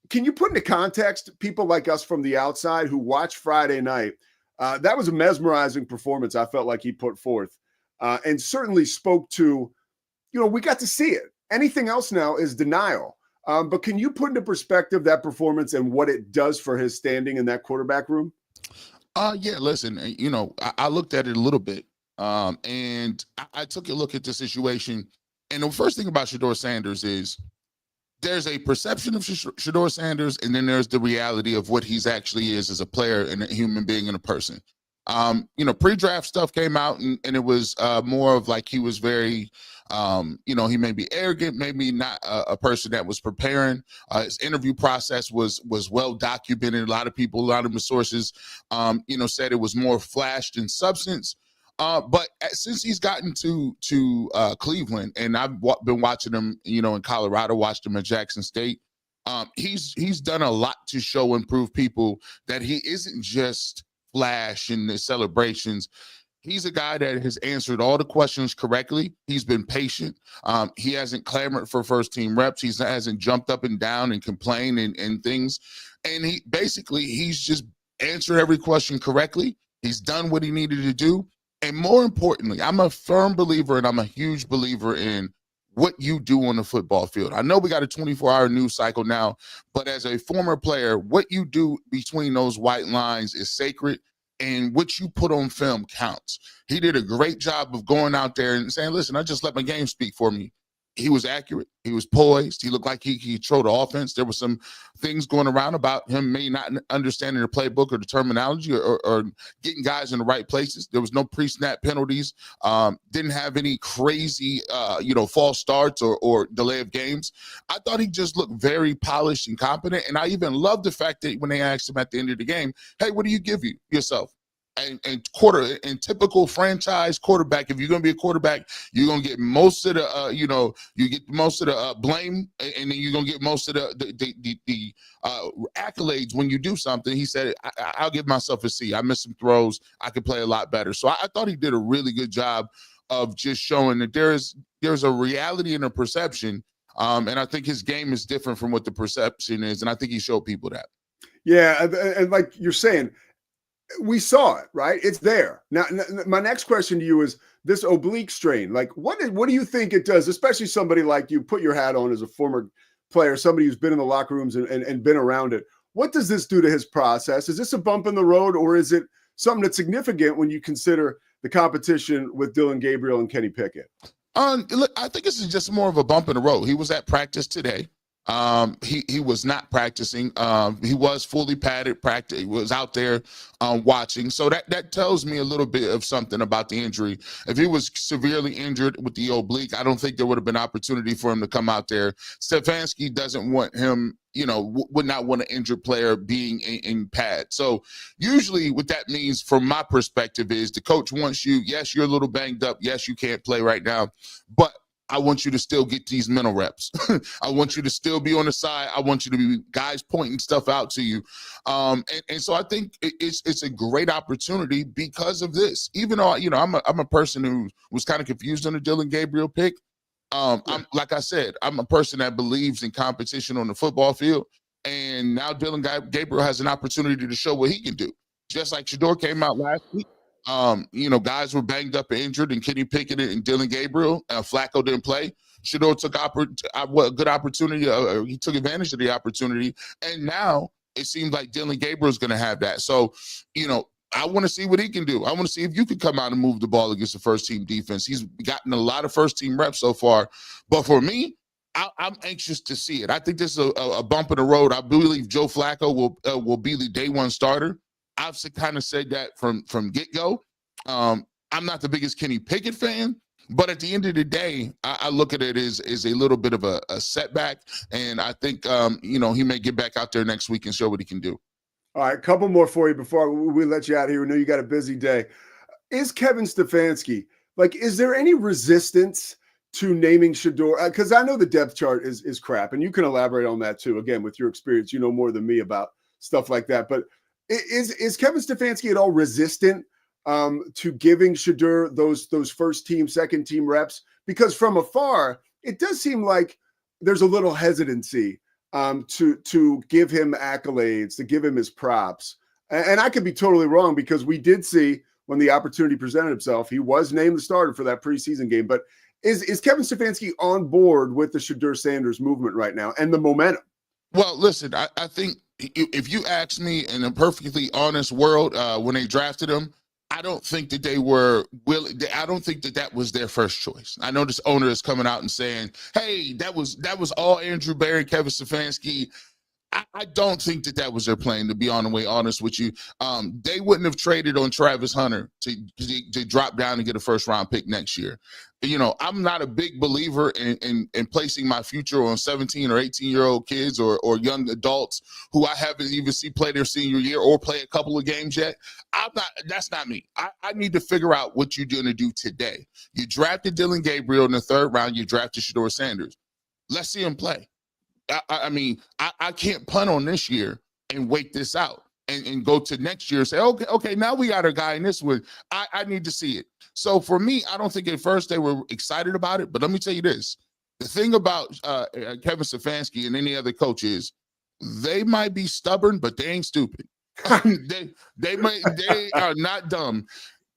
Can you put into context people like us from the outside who watched Friday night? That was a mesmerizing performance I felt like he put forth, and certainly spoke to, we got to see it. Anything else now is denial. But can you put into perspective that performance and what it does for his standing in that quarterback room? Yeah, listen, I looked at it a little bit, and I took a look at the situation. And the first thing about Shedeur Sanders is there's a perception of Shedeur Sanders, and then there's the reality of what he's actually is as a player and a human being and a person. Pre-draft stuff came out, and it was more of like he was very, he may be arrogant, maybe not a person that was preparing. His interview process was well documented. A lot of people, a lot of the sources, said it was more flash than substance. But since he's gotten to Cleveland, and I've been watching him, in Colorado, watched him at Jackson State, he's done a lot to show and prove people that he isn't just flash in the celebrations. He's a guy that has answered all the questions correctly. He's been patient. He hasn't clamored for first team reps. He hasn't jumped up and down and complained and things. And he's just answered every question correctly. He's done what he needed to do. And more importantly, I'm a firm believer, and I'm a huge believer in what you do on the football field. I know we got a 24-hour news cycle now, but as a former player, what you do between those white lines is sacred, and what you put on film counts. He did a great job of going out there and saying, listen, I just let my game speak for me. He was accurate. He was poised. He looked like he controlled the offense. There were some things going around about him maybe not understanding the playbook or the terminology or getting guys in the right places. There was no pre-snap penalties. Didn't have any crazy, false starts or delay of games. I thought he just looked very polished and competent. And I even loved the fact that when they asked him at the end of the game, hey, what do you give yourself? And typical franchise quarterback, if you're going to be a quarterback, you're going to get most of the, you get most of the blame, and then you're going to get most of the accolades when you do something. He said, I'll give myself a C. I missed some throws. I could play a lot better. So I thought he did a really good job of just showing that there's a reality and a perception. And I think his game is different from what the perception is. And I think he showed people that. Yeah. And like you're saying, we saw it, right? It's there. Now, my next question to you is this oblique strain. Like, what do you think it does, especially somebody like you, put your hat on as a former player, somebody who's been in the locker rooms and been around it. What does this do to his process? Is this a bump in the road, or is it something that's significant when you consider the competition with Dylan Gabriel and Kenny Pickett? Look, I think this is just more of a bump in the road. He was at practice today. He was not practicing. He was fully padded, practice. He was out there watching. So that tells me a little bit of something about the injury. If he was severely injured with the oblique, I don't think there would have been opportunity for him to come out there. Stefanski doesn't want him, would not want an injured player being in pad. So usually what that means from my perspective is the coach wants you, yes, you're a little banged up. Yes, you can't play right now, but I want you to still get these mental reps. I want you to still be on the side. I want you to be guys pointing stuff out to you. And so I think it's a great opportunity because of this. Even though, I'm a person who was kind of confused on the Dylan Gabriel pick. I'm like I said, I'm a person that believes in competition on the football field. And now Dylan Gabriel has an opportunity to show what he can do. Just like Shedeur came out last week. Guys were banged up and injured, and Kenny Pickett and Dylan Gabriel. Flacco didn't play. Shedeur took a good opportunity. He took advantage of the opportunity, and now it seems like Dylan Gabriel is going to have that. So, I want to see what he can do. I want to see if you can come out and move the ball against the first-team defense. He's gotten a lot of first-team reps so far, but for me, I'm anxious to see it. I think this is a bump in the road. I believe Joe Flacco will be the day one starter. I've kind of said that from get-go. I'm not the biggest Kenny Pickett fan, but at the end of the day, I look at it as a little bit of a setback, and I think he may get back out there next week and show what he can do. All right, a couple more for you before we let you out of here. We know you got a busy day. Is Kevin Stefanski, is there any resistance to naming Shedeur? Because I know the depth chart is crap, and you can elaborate on that too. Again, with your experience, you know more than me about stuff like that, but Is Kevin Stefanski at all resistant to giving Shedeur those first team, second team reps? Because from afar, it does seem like there's a little hesitancy to give him accolades, to give him his props. And I could be totally wrong, because we did see when the opportunity presented itself, he was named the starter for that preseason game. But is Kevin Stefanski on board with the Shedeur Sanders movement right now and the momentum? Well, listen, I think if you ask me in a perfectly honest world, when they drafted him, I don't think that they were willing. I don't think that was their first choice. I know this owner is coming out and saying, "Hey, that was all Andrew Berry, Kevin Stefanski." I don't think that was their plan, to be honest with you. They wouldn't have traded on Travis Hunter to drop down and get a first-round pick next year. I'm not a big believer in placing my future on 17 or 18-year-old kids or young adults who I haven't even seen play their senior year or play a couple of games yet. That's not me. I need to figure out what you're going to do today. You drafted Dylan Gabriel in the third round. You drafted Shedeur Sanders. Let's see him play. I can't punt on this year and wait this out and go to next year and say, okay, now we got a guy in this one. I need to see it. So for me, I don't think at first they were excited about it, but let me tell you this. The thing about Kevin Stefanski and any other coach is they might be stubborn, but they ain't stupid. they are not dumb.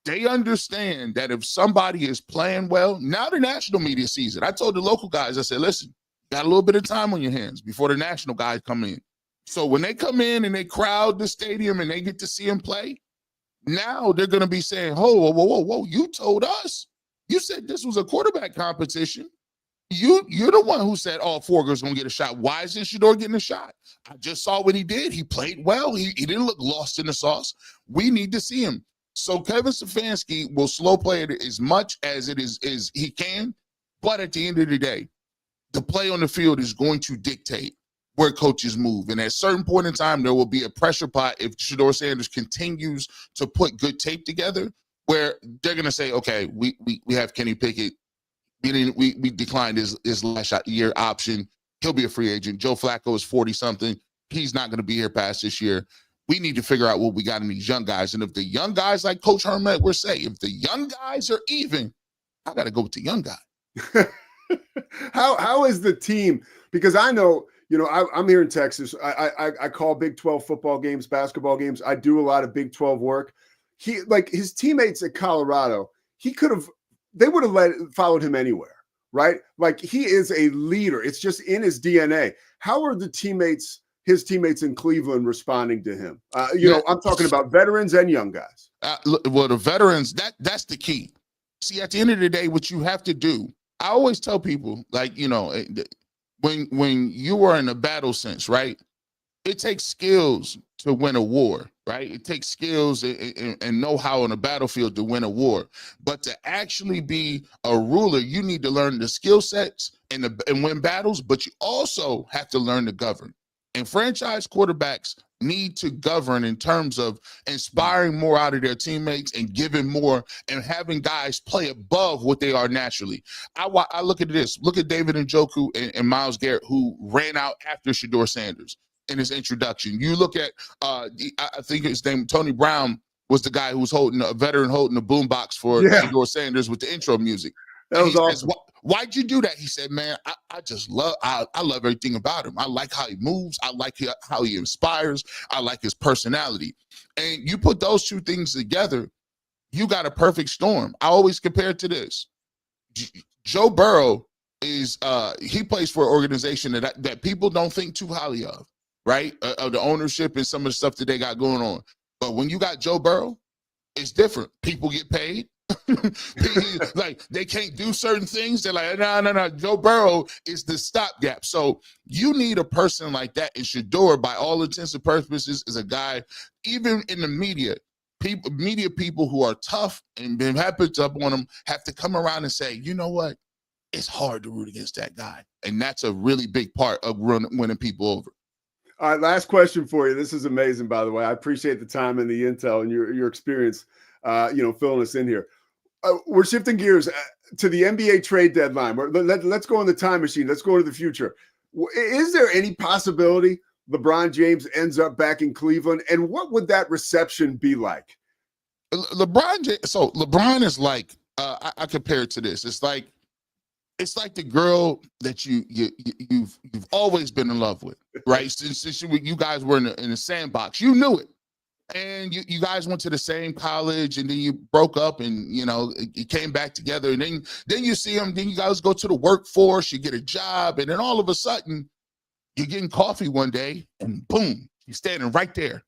They understand that if somebody is playing well, now the national media sees it. I told the local guys, I said, listen, got a little bit of time on your hands before the national guys come in. So when they come in and they crowd the stadium and they get to see him play, now they're going to be saying, whoa, you told us. You said this was a quarterback competition. You're the one who said all four girls going to get a shot. Why isn't Shedeur getting a shot? I just saw what he did. He played well. He didn't look lost in the sauce. We need to see him. So Kevin Stefanski will slow play it as much as he can. But at the end of the day, the play on the field is going to dictate where coaches move. And at a certain point in time, there will be a pressure pot if Shedeur Sanders continues to put good tape together, where they're going to say, okay, we have Kenny Pickett. We declined his last year option. He'll be a free agent. Joe Flacco is 40-something. He's not going to be here past this year. We need to figure out what we got in these young guys. And if the young guys, like Coach Herman will say, if the young guys are even, I got to go with the young guy. How is the team? Because I know, I'm here in Texas. I call Big 12 football games, basketball games. I do a lot of Big 12 work. His teammates at Colorado, they would have followed him anywhere, right? He is a leader. It's just in his DNA. How are his teammates in Cleveland responding to him? I'm talking about veterans and young guys. Well, the veterans, that's the key. See, at the end of the day, what you have to do, I always tell people, when you are in a battle sense, right? It takes skills to win a war, right? It takes skills and know-how on a battlefield to win a war. But to actually be a ruler, you need to learn the skill sets and win battles, but you also have to learn to govern. And franchise quarterbacks need to govern in terms of inspiring more out of their teammates and giving more and having guys play above what they are naturally. I look at this. Look at David Njoku and Myles Garrett, who ran out after Shedeur Sanders in his introduction. You look at, I think his name, Tony Brown, was the guy who was holding a veteran holding the boombox for Shedeur Sanders with the intro music. That was awesome. Why'd you do that? He said, man, I just love, I love everything about him. I like how he moves. I like how he inspires. I like his personality. And you put those two things together, you got a perfect storm. I always compare it to this. Joe Burrow is, he plays for an organization that people don't think too highly of, right? Of the ownership and some of the stuff that they got going on. But when you got Joe Burrow, it's different. People get paid. Like they can't do certain things. They're like, no. Joe Burrow is the stopgap. So you need a person like that. And Shedeur, by all intents and purposes, is a guy, even in the media people who are tough and been happy up on him have to come around and say, you know what? It's hard to root against that guy. And that's a really big part of winning people over. All right, last question for you. This is amazing, by the way. I appreciate the time and the intel and your experience, filling us in here. We're shifting gears to the NBA trade deadline. Let's go in the time machine. Let's go into the future. Is there any possibility LeBron James ends up back in Cleveland? And what would that reception be like? LeBron is like, I compare it to this. It's like the girl that you've always been in love with, right? Since you guys were in the sandbox, you knew it. And you guys went to the same college, and then you broke up, and you came back together, and then you see them. Then you guys go to the workforce, you get a job, and then all of a sudden, you're getting coffee one day, and boom, she's standing right there.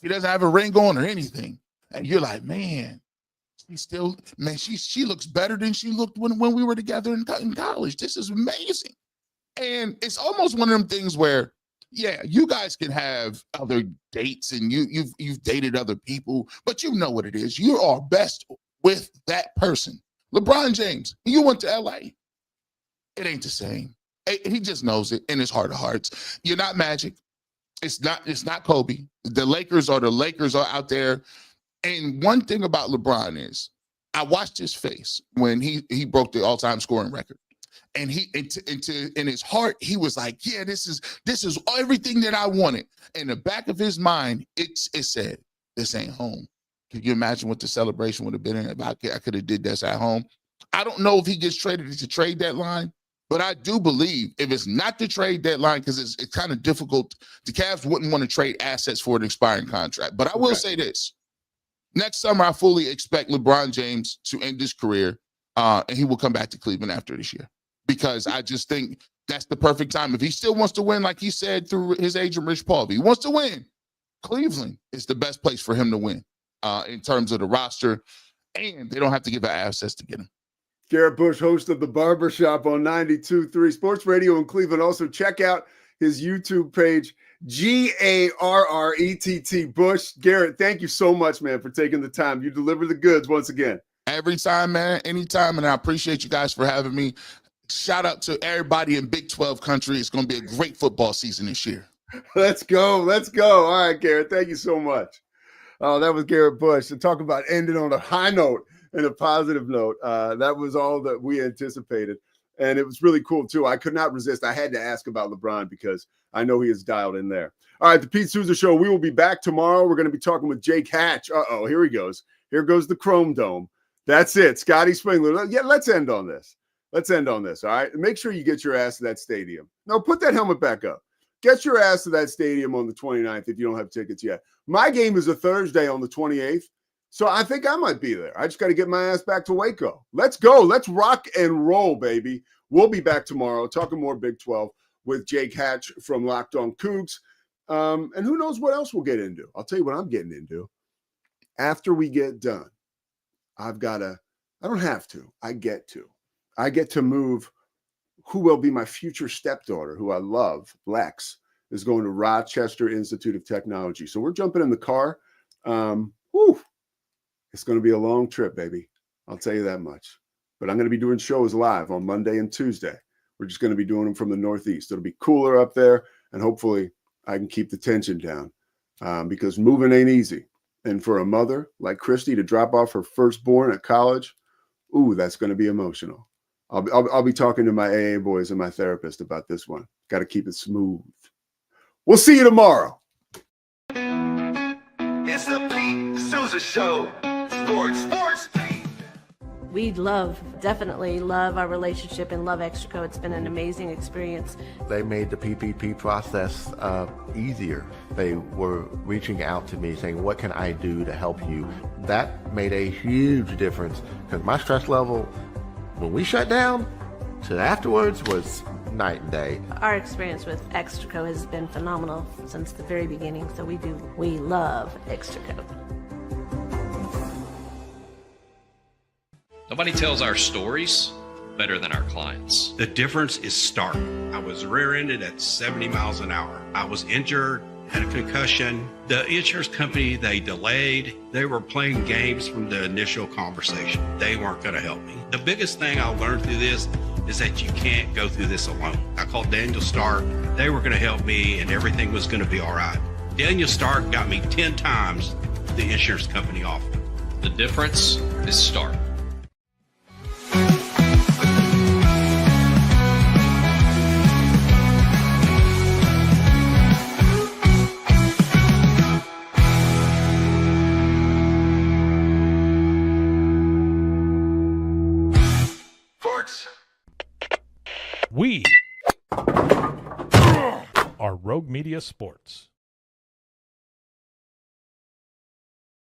She doesn't have a ring on or anything, and you're like, man, she looks better than she looked when we were together in college. This is amazing, and it's almost one of them things where, yeah, you guys can have other dates and you've dated other people, but you know what it is. You are best with that person. LeBron James, you went to LA. It ain't the same. He just knows it in his heart of hearts. You're not Magic. It's not Kobe. The Lakers are out there. And one thing about LeBron is I watched his face when he broke the all-time scoring record. And in his heart, he was like, yeah, this is everything that I wanted. In the back of his mind, it said, this ain't home. Can you imagine what the celebration would have been if I could have did this at home? I don't know if he gets traded at the trade deadline, but I do believe if it's not the trade deadline, because it's kind of difficult, the Cavs wouldn't want to trade assets for an expiring contract. But I will say this. Next summer, I fully expect LeBron James to end his career, and he will come back to Cleveland after this year. Because I just think that's the perfect time. If he still wants to win, like he said through his agent, Rich Paul, if he wants to win, Cleveland is the best place for him to win in terms of the roster. And they don't have to give out assets to get him. Garrett Bush, host of The Barbershop on 92.3 Sports Radio in Cleveland. Also, check out his YouTube page, Garrett Bush. Garrett, thank you so much, man, for taking the time. You deliver the goods once again. Every time, man, anytime. And I appreciate you guys for having me. Shout out to everybody in Big 12 country. It's going to be a great football season this year. Let's go. All right, Garrett, thank you so much. Oh, that was Garrett Bush. To talk about ending on a high note and a positive note. That was all that we anticipated. And it was really cool, too. I could not resist. I had to ask about LeBron because I know he is dialed in there. All right, the Pete Sousa Show. We will be back tomorrow. We're going to be talking with Jake Hatch. Uh-oh, here he goes. Here goes the Chrome Dome. That's it. Scotty Springler. Yeah, let's end on this. All right? Make sure you get your ass to that stadium. No, put that helmet back up. Get your ass to that stadium on the 29th if you don't have tickets yet. My game is a Thursday on the 28th, so I think I might be there. I just got to get my ass back to Waco. Let's go. Let's rock and roll, baby. We'll be back tomorrow talking more Big 12 with Jake Hatch from Locked On Cougs. And who knows what else we'll get into. I'll tell you what I'm getting into. After we get done, I get to move who will be my future stepdaughter, who I love, Lex, is going to Rochester Institute of Technology. So we're jumping in the car. It's going to be a long trip, baby. I'll tell you that much. But I'm going to be doing shows live on Monday and Tuesday. We're just going to be doing them from the Northeast. It'll be cooler up there, and hopefully I can keep the tension down because moving ain't easy. And for a mother like Christy to drop off her firstborn at college, ooh, that's going to be emotional. I'll be talking to my AA boys and my therapist about this one. Got to keep it smooth. We'll see you tomorrow. It's the Pete Sousa Show. Sports. We definitely love our relationship and love Extraco. It's been an amazing experience. They made the PPP process easier. They were reaching out to me saying, what can I do to help you? That made a huge difference because my stress level, when we shut down, to afterwards was night and day. Our experience with Extraco has been phenomenal since the very beginning, so we love Extraco. Nobody tells our stories better than our clients. The difference is stark. I was rear-ended at 70 miles an hour. I was injured, had a concussion. The insurance company, they delayed. They were playing games from the initial conversation. They weren't going to help me. The biggest thing I learned through this is that you can't go through this alone. I called Daniel Stark. They were going to help me and everything was going to be all right. Daniel Stark got me 10 times the insurance company offered. The difference is stark. We are Rogue Media Sports.